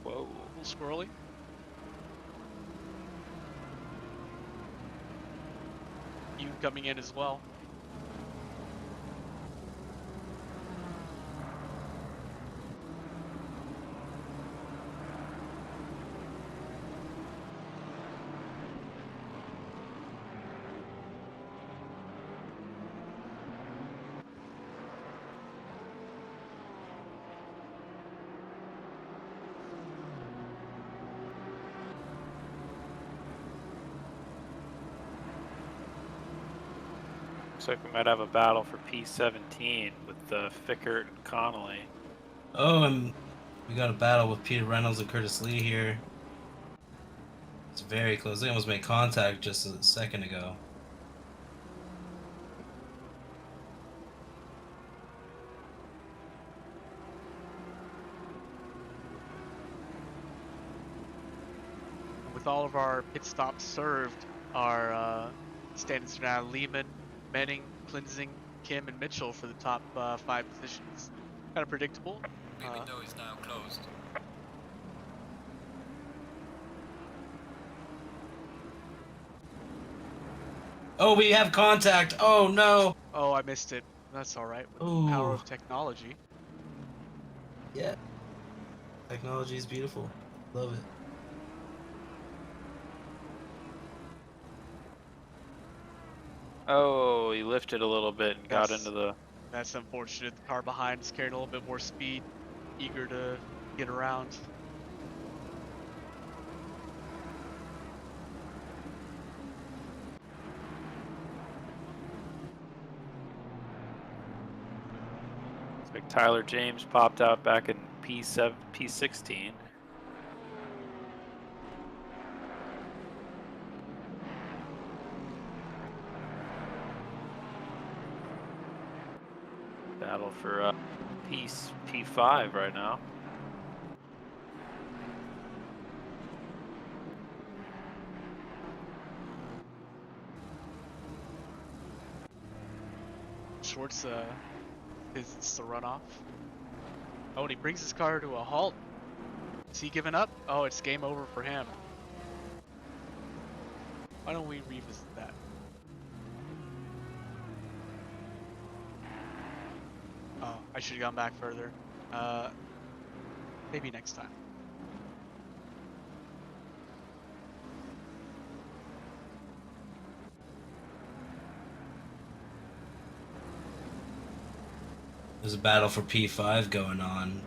Whoa, a little squirrely. You coming in as well. Looks like we might have a battle for P17 with Fickert and Connolly. Oh, and we got a battle with Peter Reynolds and Curtis Lee here. It's very close. They almost made contact just a second ago. With all of our pit stops served, our standings are now Lehman, Menning, Klinzing, Kim, and Mitchell for the top 5 positions. Kind of predictable. The window is now closed. Oh, we have contact. Oh no. Oh, I missed it. That's all right. With the power Ooh. of technology. Yeah. Technology is beautiful. Love it. Oh, he lifted a little bit and got That's- into the... That's unfortunate. The car behind is carrying a little bit more speed, eager to get around. Looks like Tyler James popped out back in P7, P16. Battle for P5 right now. Schwartz visits the runoff. Oh, and he brings his car to a halt. Is he giving up? Oh, it's game over for him. Why don't we revisit that? Oh, I should have gone back further. Maybe next time. There's a battle for P5 going on.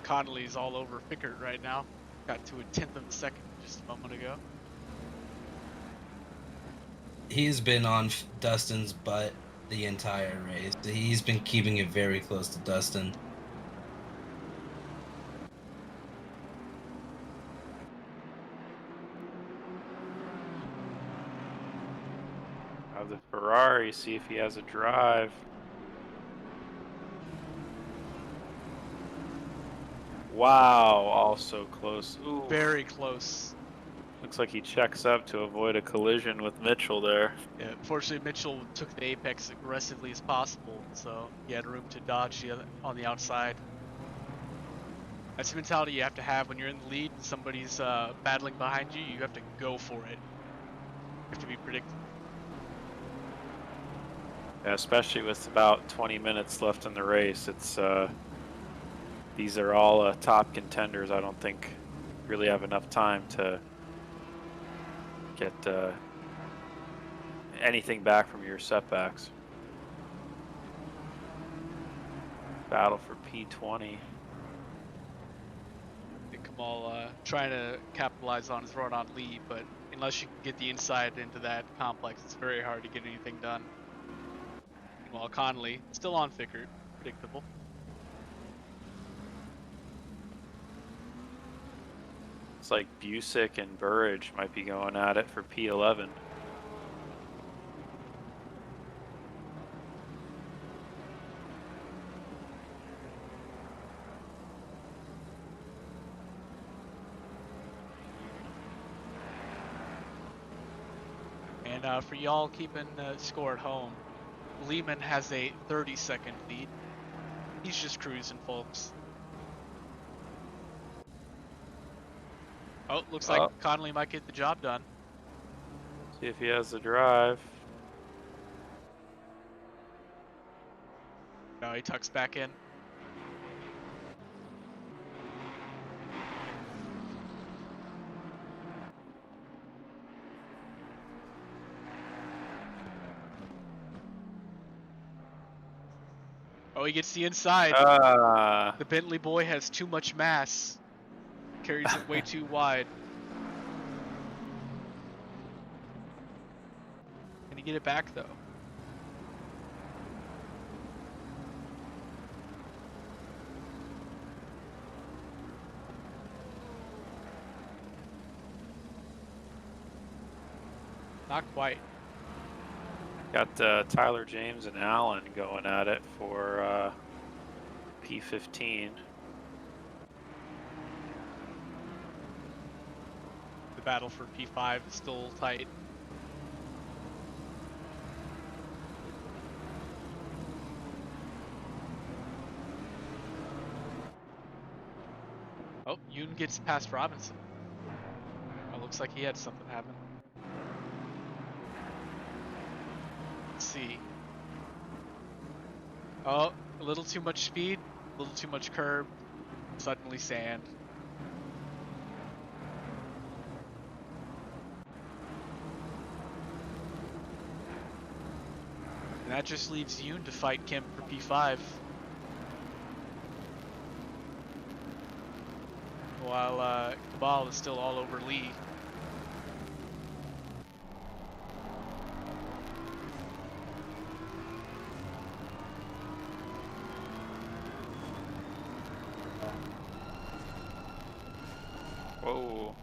Connolly's all over Fickert right now. Got to a 10th of a second just a moment ago. He's been on Dustin's butt the entire race. He's been keeping it very close to Dustin. Have the Ferrari, see if he has a drive. Wow, also close. Ooh. Very close. Looks like he checks up to avoid a collision with Mitchell there. Yeah, fortunately, Mitchell took the apex aggressively as possible, so he had room to dodge on the outside. That's the mentality you have to have when you're in the lead and somebody's battling behind you. You have to go for it. You have to be predictable. Yeah, especially with about 20 minutes left in the race. It's these are all top contenders. I don't think really have enough time to get anything back from your setbacks. Battle for P20. Kamal trying to capitalize on his run on Lee, but unless you can get the inside into that complex, it's very hard to get anything done. Meanwhile, Connolly still on Fickert, predictable. It's like Busick and Burridge might be going at it for P11. And for y'all keeping score at home, Lehman has a 30-second lead. He's just cruising, folks. Oh, looks like Connolly might get the job done. See if he has the drive. No, he tucks back in. Oh, he gets the inside. The Bentley boy has too much mass. Carries it way too wide. Can he get it back, though? Not quite. Got Tyler James and Allen going at it for P15. The battle for P5 is still tight. Oh, Yoon gets past Robinson. Oh, looks like he had something happen. Let's see. Oh, a little too much speed, a little too much curb, suddenly sand. And that just leaves Yoon to fight Kim for P5. While Cabal is still all over Lee. Whoa.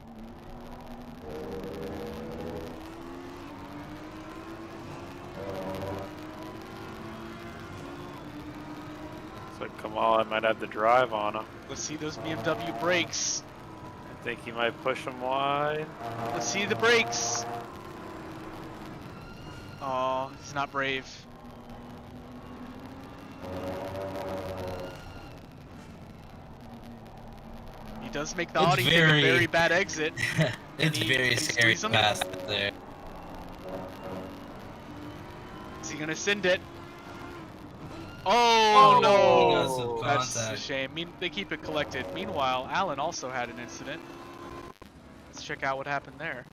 Looks like Kamal might have the drive on him. Let's see those BMW brakes. I think he might push him wide. Let's see the brakes. Oh, he's not brave. He does make the It's Audi take a very bad exit. it's very Can he scary squeeze him? fast there. Is he gonna send it? Oh, He no! got some That's a contact. shame. They keep it collected. Meanwhile, Alan also had an incident. Let's check out what happened there.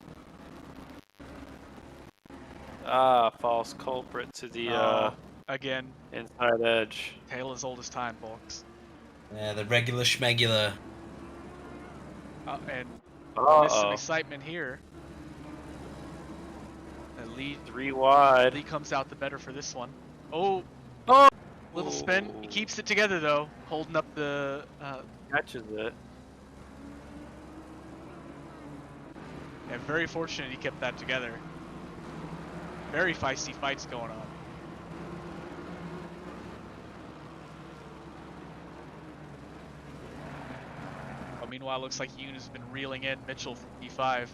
False culprit to the Again, inside edge. tale as old as time, folks. Yeah, the regular schmegula. And miss some Uh-oh. excitement here. And Lee 3 wide. Lee comes out the better for this one. Oh, Oh! little spin. He keeps it together though, holding up the. Catches it. Yeah, very fortunate he kept that together. Very feisty fights going on. Well, meanwhile, looks like Yoon has been reeling in Mitchell from P5.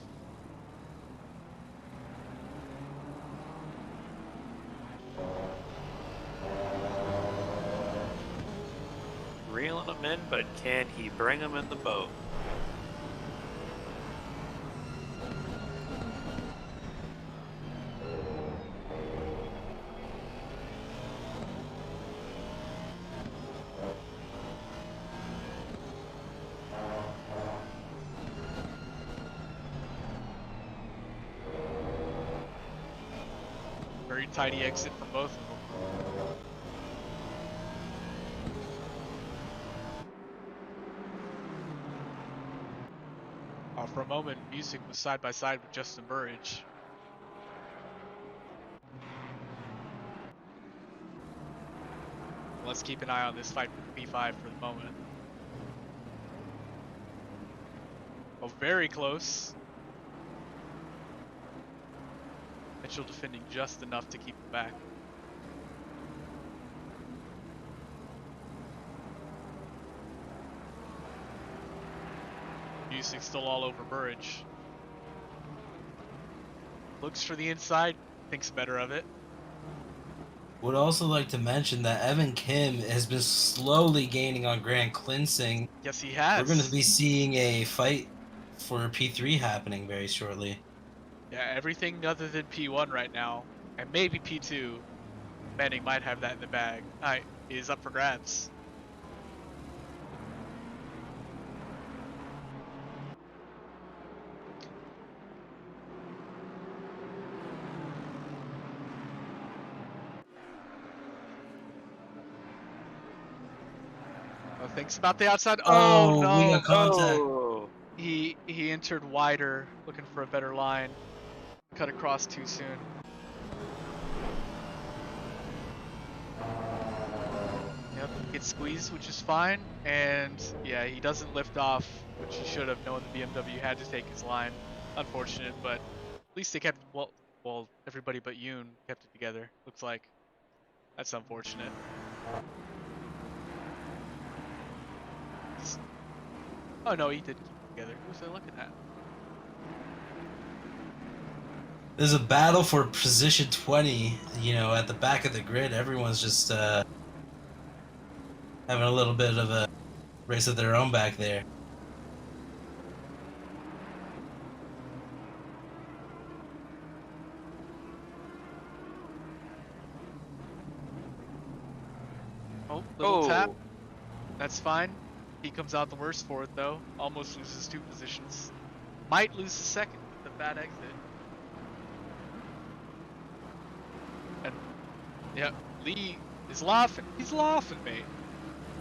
Reeling him in, but can he bring him in the boat? Very tidy exit from both of them. For a moment, Music was side by side with Justin Burridge. Let's keep an eye on this fight for P5 for the moment. Oh, very close. Mitchell defending just enough to keep it back. Music still all over Burridge. Looks for the inside, thinks better of it. Would also like to mention that Evan Kim has been slowly gaining on Grant Klinsing. Yes, he has. We're going to be seeing a fight for P3 happening very shortly. Yeah, everything other than P1 right now, and maybe P2, Manning might have that in the bag, is up for grabs. Thinks about the outside. Oh, no! We got contact. Oh. He entered wider, looking for a better line. Cut across too soon. Yep, gets squeezed, which is fine. And yeah, he doesn't lift off, which he should have, knowing the BMW had to take his line. Unfortunate, but at least they kept, well, everybody but Yoon kept it together. Looks like. That's unfortunate. Oh no, he did keep it together. Who's I looking at? There's a battle for position 20, you know, at the back of the grid. Everyone's just having a little bit of a race of their own back there. Oh, little tap. That's fine. He comes out the worst for it though. Almost loses 2 positions. Might lose the second with the bad exit. And yeah, Lee is laughing. He's laughing, mate.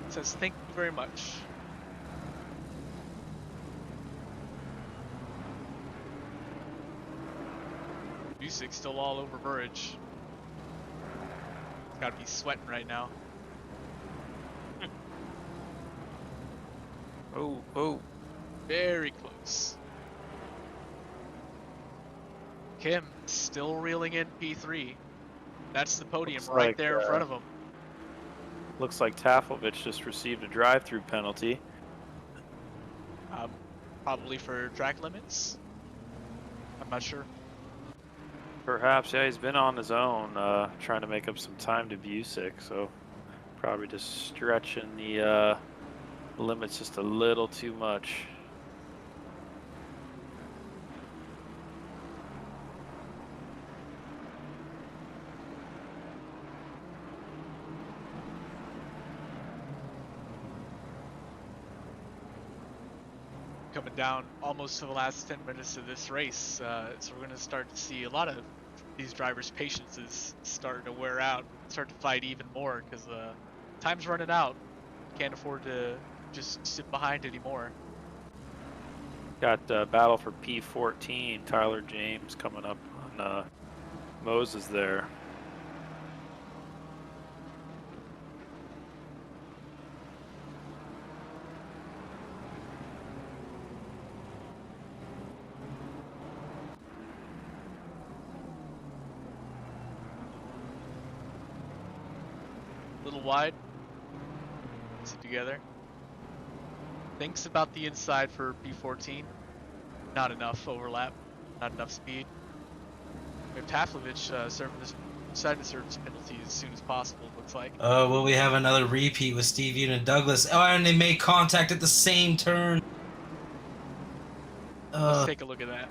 Says thank you very much. Music still all over Burridge. He's gotta be sweating right now. Oh. Very close. Kim still reeling in P3. That's the podium Looks right like, there in front of him. Looks like Taflovich just received a drive-through penalty. Probably for track limits. I'm not sure. Perhaps, yeah, he's been on his own, trying to make up some time to Busick, so probably just stretching the limits just a little too much. coming down almost to the last 10 minutes of this race. So we're going to start to see a lot of these drivers' patience is starting to wear out, start to fight even more because time's running out. Can't afford to just sit behind anymore. Got battle for P14. Tyler James coming up on Moses there. A little wide. Sit together. Thinks about the inside for P14. Not enough overlap. Not enough speed. We have Taflovich serving this side to service penalty as soon as possible, it looks like. Oh, will we have another repeat with Steve Yoon and Douglas? Oh, and they made contact at the same turn. Let's take a look at that.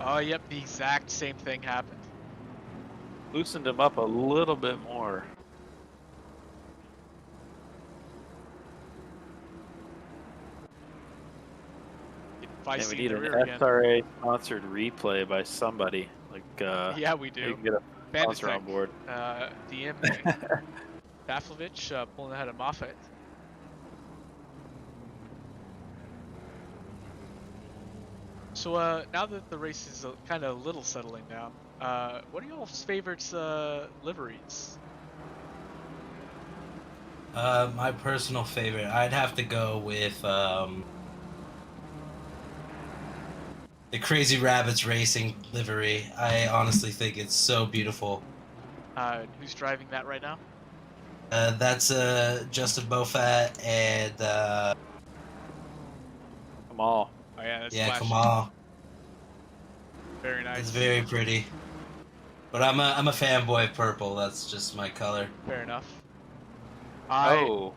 Oh, yep, the exact same thing happened. Loosened him up a little bit more. Yeah, we need an SRA sponsored replay by somebody. Like, yeah, we do. We can get a sponsor on board. DM Taflovich pulling ahead of Moffat. So now that the race is kind of a little settling down, what are y'all's favorites liveries? My personal favorite, I'd have to go with the Crazy Rabbits Racing livery. I honestly think it's so beautiful. Who's driving that right now? That's Justin Bofat and Kamal. Oh yeah, that's yeah, flashy. Kamal. Very nice. It's very pretty. But I'm a fanboy of purple. That's just my color. Fair enough. Oh.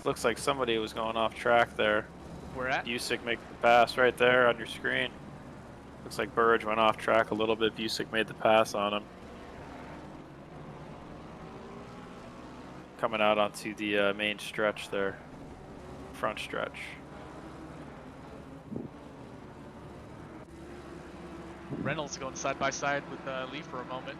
Looks like somebody was going off track there. Where at? Busick makes the pass right there on your screen. Looks like Burridge went off track a little bit. Busick made the pass on him. Coming out onto the main stretch there. Front stretch. Reynolds going side by side with Lee for a moment.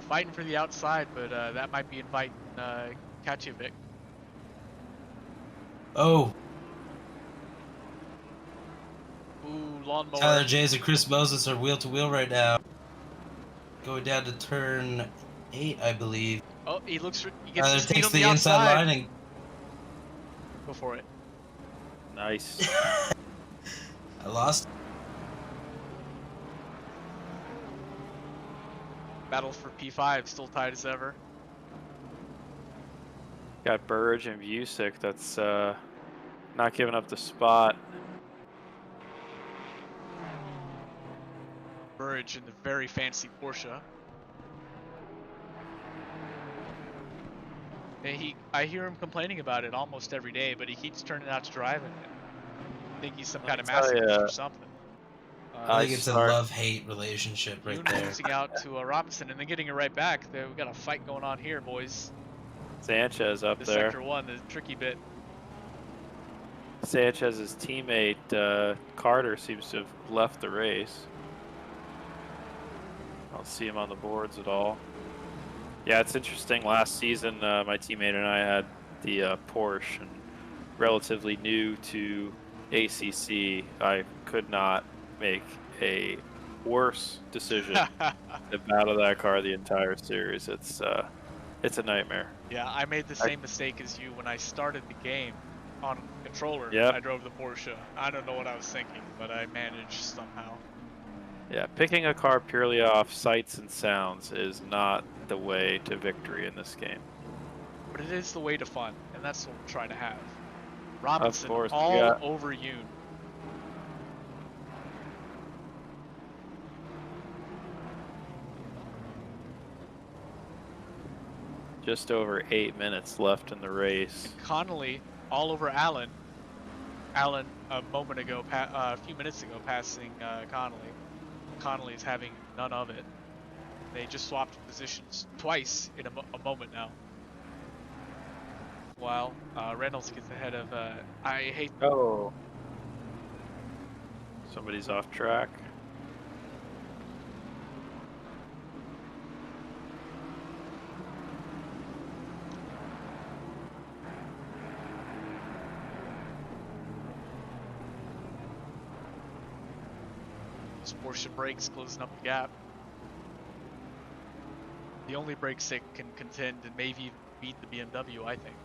Fighting for the outside, but that might be inviting Katjevic. Oh. Ooh, lawnmower. Tyler James and Chris Moses are wheel to wheel right now. Going down to turn 8, I believe. Oh, he looks. He gets the speed takes on the the inside outside. line and Go for it. Nice. I lost. Battle for P5, still tied as ever. Got Burridge and Busick. That's not giving up the spot. Burridge in the very fancy Porsche. And I hear him complaining about it almost every day, but he keeps turning out to driving it. I think he's some kind of masochist or something. I think it's a love-hate relationship right there. Losing out to Robinson and then getting it right back. We got a fight going on here, boys. Sanchez up there. Sector 1, the tricky bit. Sanchez's teammate Carter seems to have left the race. I don't see him on the boards at all. Yeah, it's interesting. Last season, my teammate and I had the Porsche, and relatively new to ACC, I could not make a worse decision to battle that car the entire series. It's a nightmare. Yeah, I made the same mistake as you when I started the game on controller. Yep. I drove the Porsche. I don't know what I was thinking, but I managed somehow. Yeah, picking a car purely off sights and sounds is not the way to victory in this game. But it is the way to fun, and that's what we're trying to have. Robinson, of course, all over you. Just over 8 minutes left in the race. And Connolly all over Allen. Allen a moment ago, a few minutes ago, passing Connolly. Connolly's having none of it. They just swapped positions twice in a moment now. While Reynolds gets ahead of, I hate. Oh. Somebody's off track. This Porsche brakes closing up the gap. The only brakes that can contend and maybe even beat the BMW, I think.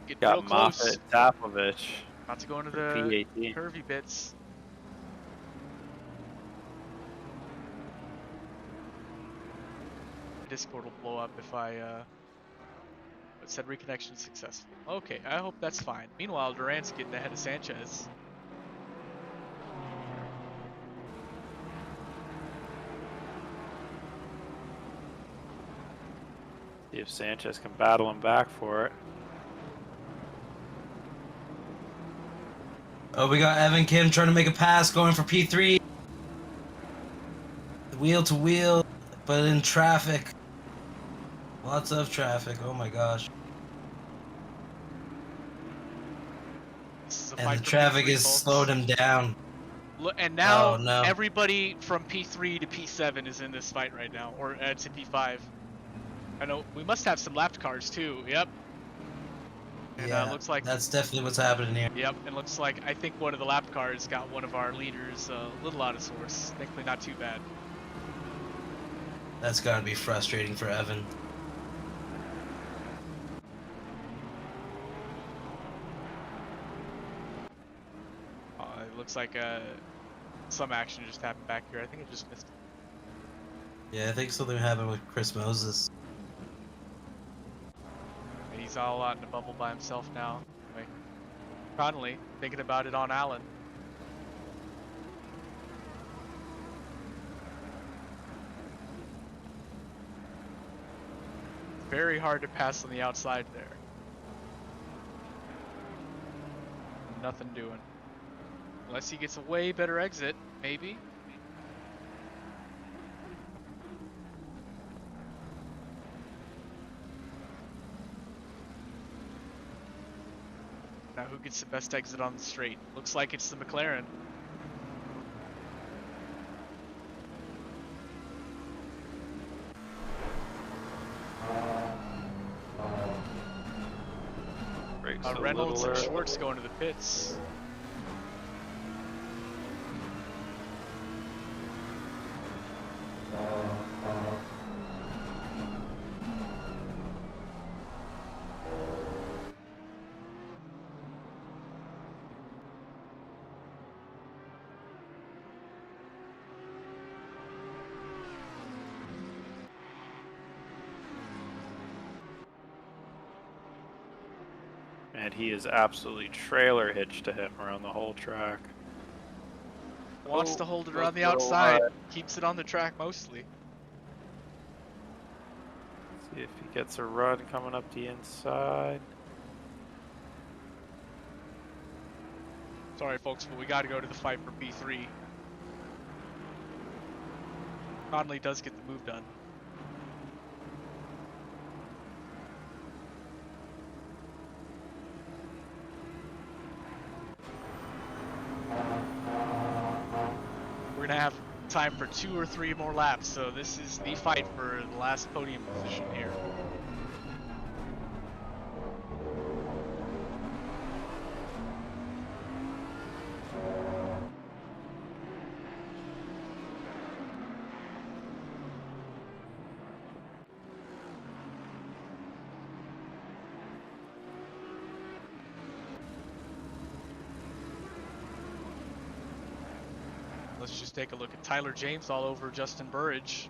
Getting real Got close. Moffat and Tapovich. About to go into for the P18. curvy bits. Discord will blow up if I it said reconnection successful. Okay, I hope that's fine. Meanwhile, Durant's getting ahead of Sanchez. See if Sanchez can battle him back for it. Oh, we got Evan Kim trying to make a pass, going for P3. Wheel to wheel, but in traffic. Lots of traffic. Oh my gosh. This is a And fight the for traffic P3, has folks. slowed him down. Look, and now Oh, no. everybody from P3 to P7 is in this fight right now, or to P5. I know we must have some lapped cars too. Yep. And Yeah, looks like that's definitely what's happening here. Yep, and looks like I think one of the lapped cars got one of our leaders a little out of source. Thankfully, not too bad. That's gotta be frustrating for Evan. It looks like some action just happened back here. I think I just missed it. Yeah, I think something happened with Chris Moses. And he's all out in the bubble by himself now. Anyway, Connolly thinking about it on Allen. Very hard to pass on the outside there. Nothing doing. Unless he gets a way better exit, maybe. Now who gets the best exit on the straight? Looks like it's the McLaren. Brakes a Reynolds little and early. Schwartz going to the pits. And he is absolutely trailer hitched to him around the whole track. Wants to hold it goes around the a little outside. high. Keeps it on the track mostly. See if he gets a run coming up the inside. Sorry, folks, but we got to go to the fight for P3. Conley does get the move done. We're going to have time for 2 or 3 more laps, so this is the fight for the last podium position here. Let's just take a look at Tyler James all over Justin Burridge.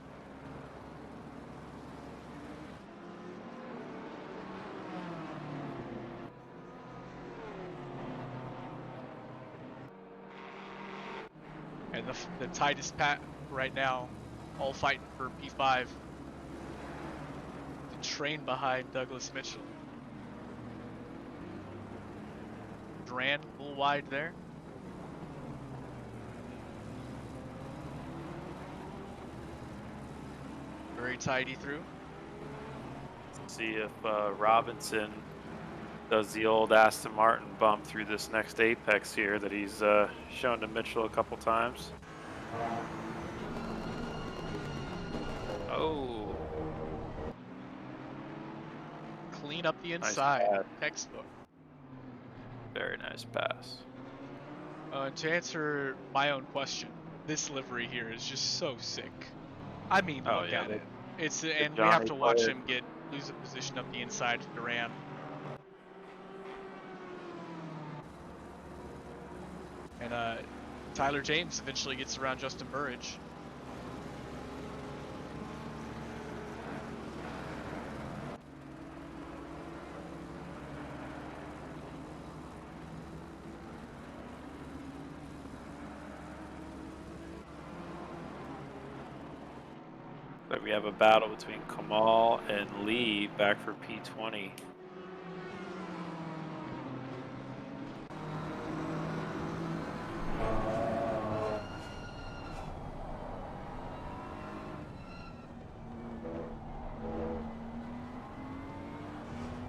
And the tightest pat right now, all fighting for P5. The train behind Douglas Mitchell. Durand a little wide there. Very tidy through. See if Robinson does the old Aston Martin bump through this next apex here that he's shown to Mitchell a couple times. Oh, Clean up the nice inside. pass. Textbook. Very nice pass. To answer my own question, this livery here is just so sick. I mean, Oh, look yeah, at it. It's and we Johnny have to watch players. him lose a position up the inside to Duran. And Tyler James eventually gets around Justin Burridge. But we have a battle between Kamal and Lee back for P20.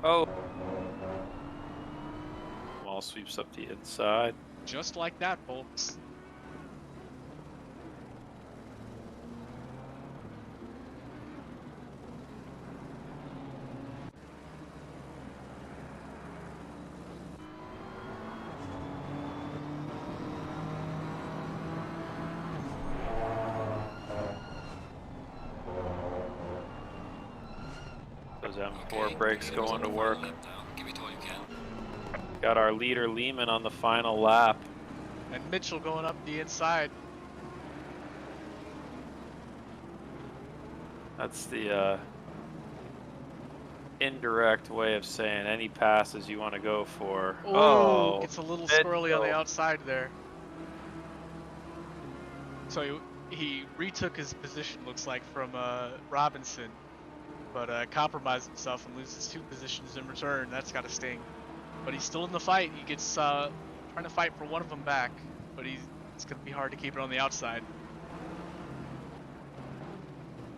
Oh. Kamal sweeps up the inside. Just like that, folks. Those M4 brakes going to work. Give it all you can. Got our leader Lehman on the final lap. And Mitchell going up the inside. That's the indirect way of saying any passes you want to go for. Oh, gets a little squirrely on the Mitchell. outside there. So he retook his position, looks like, from Robinson, but compromised himself and loses 2 positions in return. That's got to sting. But he's still in the fight. He gets trying to fight for one of them back, but it's going to be hard to keep it on the outside.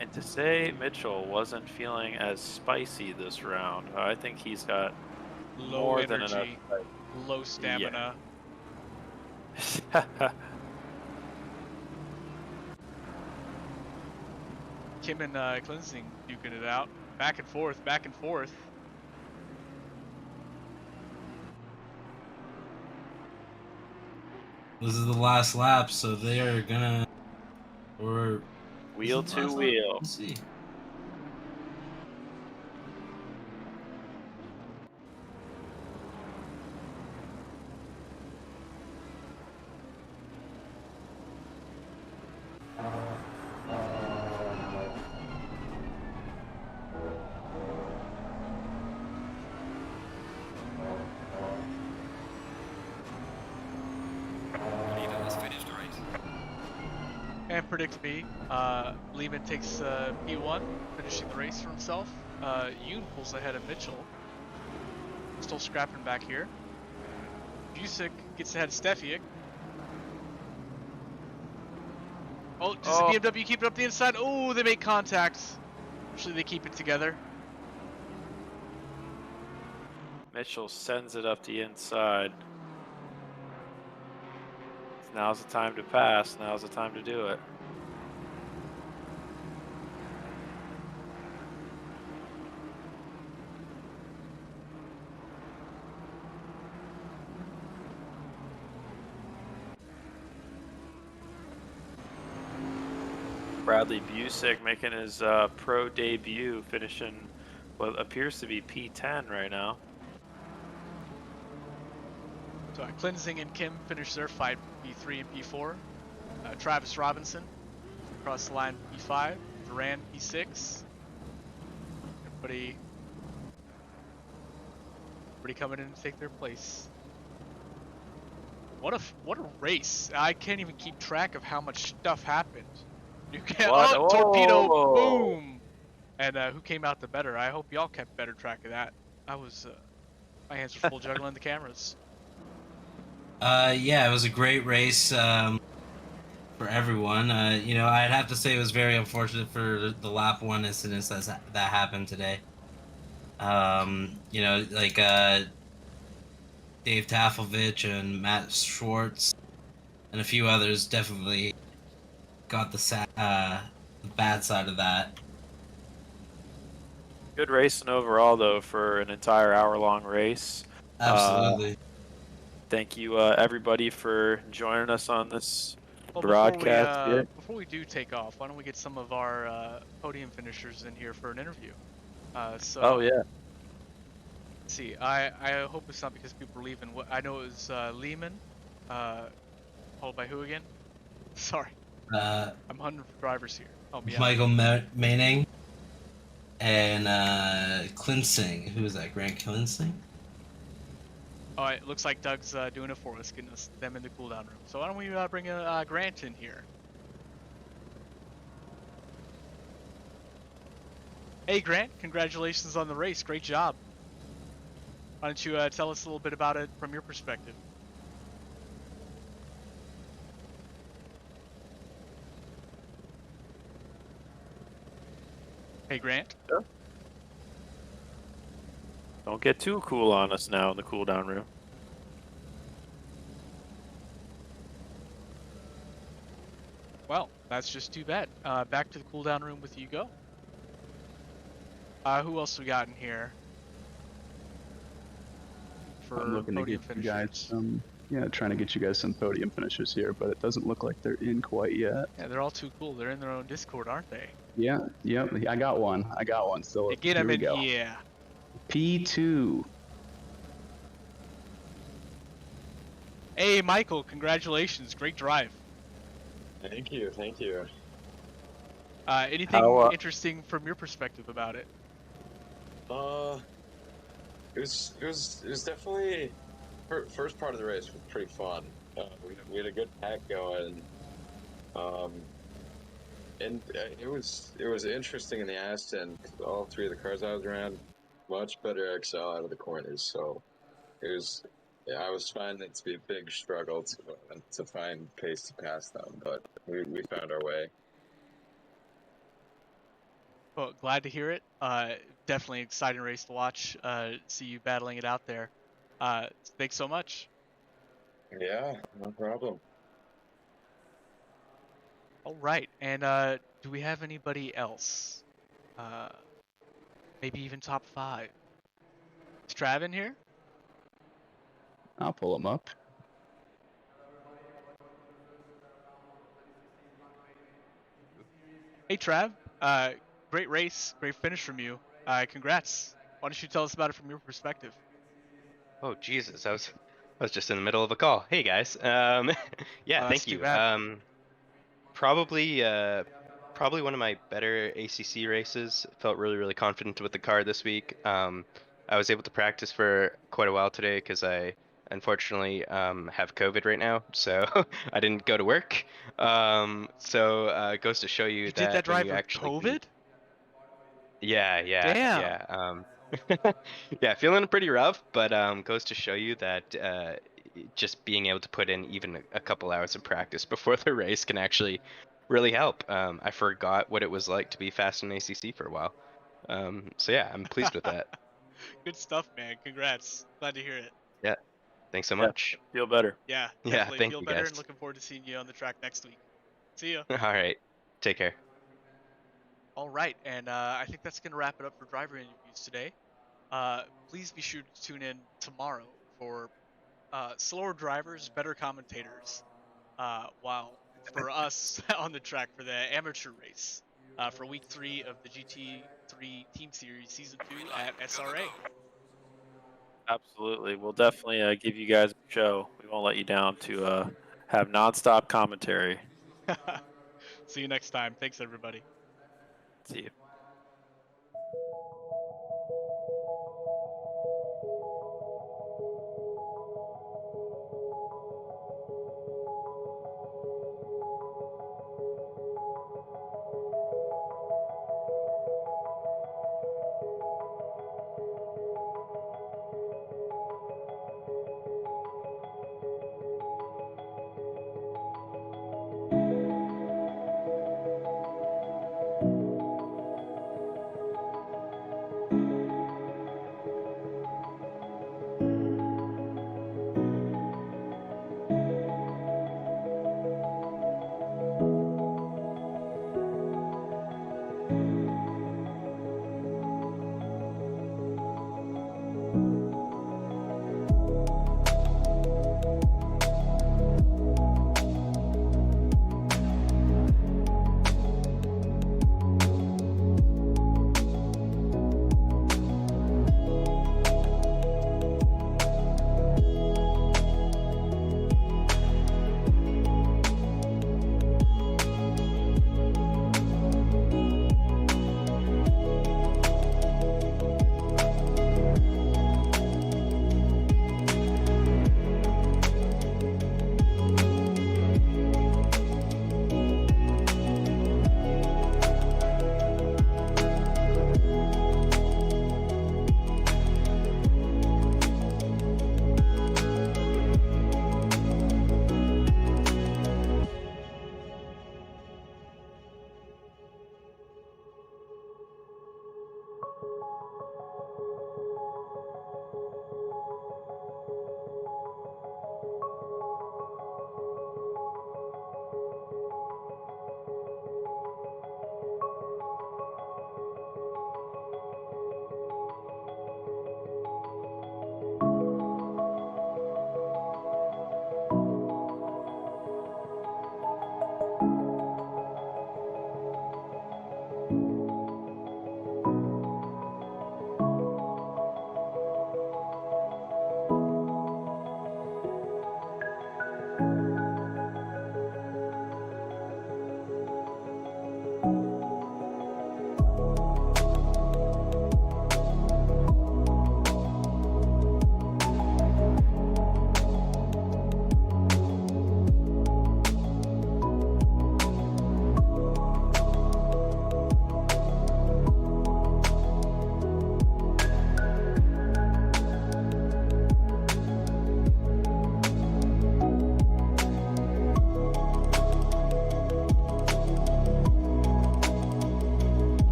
And to say Mitchell wasn't feeling as spicy this round, I think he's got Low more than energy, enough. low stamina. Kim and Cleansing duking it out. Back and forth, back and forth. This is the last lap, so they are gonna. Or Wheel is it the to last lap? wheel. Let's see. Leader has finished the race. And predict me, Lehman takes P1, finishing the race for himself. Yoon pulls ahead of Mitchell. Still scrapping back here. Busick gets ahead of Stefiak. Oh, does the BMW keep it up the inside? Oh, they make contact. Actually, they keep it together. Mitchell sends it up the inside. Now's the time to pass. Now's the time to do it. Bradley Busick making his pro debut, finishing what appears to be P10 right now. So Cleansing and Kim finish their fight P3 and P4. Travis Robinson across the line P5. Duran P6. Everybody coming in to take their place. What a race! I can't even keep track of how much stuff happened. You can't. What? Oh, torpedo! Whoa. Boom! And who came out the better? I hope y'all kept better track of that. I was my hands were full juggling the cameras. Yeah, it was a great race for everyone. I'd have to say it was very unfortunate for the lap one incidents that happened today. Like Dave Taflovich and Matt Schwartz and a few others definitely got the bad side of that. Good racing overall, though, for an entire hour-long race. Absolutely. Thank you, everybody, for joining us on this Well, broadcast here. before we do take off, why don't we get some of our podium finishers in here for an interview? Oh, yeah. Let's see. I hope it's not because people are leaving. I know it was Lehman, followed by who again? Sorry, I'm hunting for drivers here. Help me out. Michael Manning and Klinsing. Who is that? Grant Klinsing? All right, looks like Doug's doing it for us, getting them in the cooldown room. So why don't we bring Grant in here? Hey Grant, congratulations on the race. Great job. Why don't you tell us a little bit about it from your perspective? Hey Grant. Sure. Don't get too cool on us now in the cooldown room. Well, that's just too bad. Back to the cooldown room with you go. Who else we got in here? I'm looking to get you guys some, trying to get you guys some podium finishers here, but it doesn't look like they're in quite yet. Yeah, they're all too cool. They're in their own Discord, aren't they? Yeah, yep, I got one. So Hey, get them in go. here. P2. Hey, Michael, congratulations. Great drive. Thank you. Anything interesting from your perspective about it? It was definitely first part of the race was pretty fun. We had a good pack going, and it was interesting in the Aston. All three of the cars I was around, much better XL out of the corners. So it was. Yeah, I was finding it to be a big struggle to find pace to pass them, but we found our way. Well, glad to hear it. Definitely exciting race to watch. See you battling it out there. Thanks so much. Yeah, no problem. All right, and do we have anybody else? Maybe even top 5. Is Trav in here? I'll pull them up. Hey, Trav. Great race, great finish from you. Congrats. Why don't you tell us about it from your perspective? Oh Jesus, I was just in the middle of a call. Hey guys. Yeah, thank you. Probably one of my better ACC races. Felt really confident with the car this week. I was able to practice for quite a while today because I unfortunately have COVID right now, so I didn't go to work. It goes to show you You that did that when drive you with actually COVID? Yeah. Damn. Yeah, feeling pretty rough, but goes to show you that just being able to put in even a couple hours of practice before the race can actually really help. I forgot what it was like to be fast in ACC for a while. So yeah, I'm pleased with that. Good stuff, man. Congrats. Glad to hear it. Yeah, thanks so Yeah, much. feel better. Yeah, Yeah, definitely thank feel you better guys. and looking forward to seeing you on the track next week. See ya. All right, take care. All right, and I think that's going to wrap it up for driver interviews today. Please be sure to tune in tomorrow for slower drivers, better commentators, while for us on the track for the amateur race for week 3 of the GT3 Team Series Season 2 at SRA. Absolutely. We'll definitely give you guys a show. We won't let you down to have nonstop commentary. See you next time. Thanks, everybody. See you.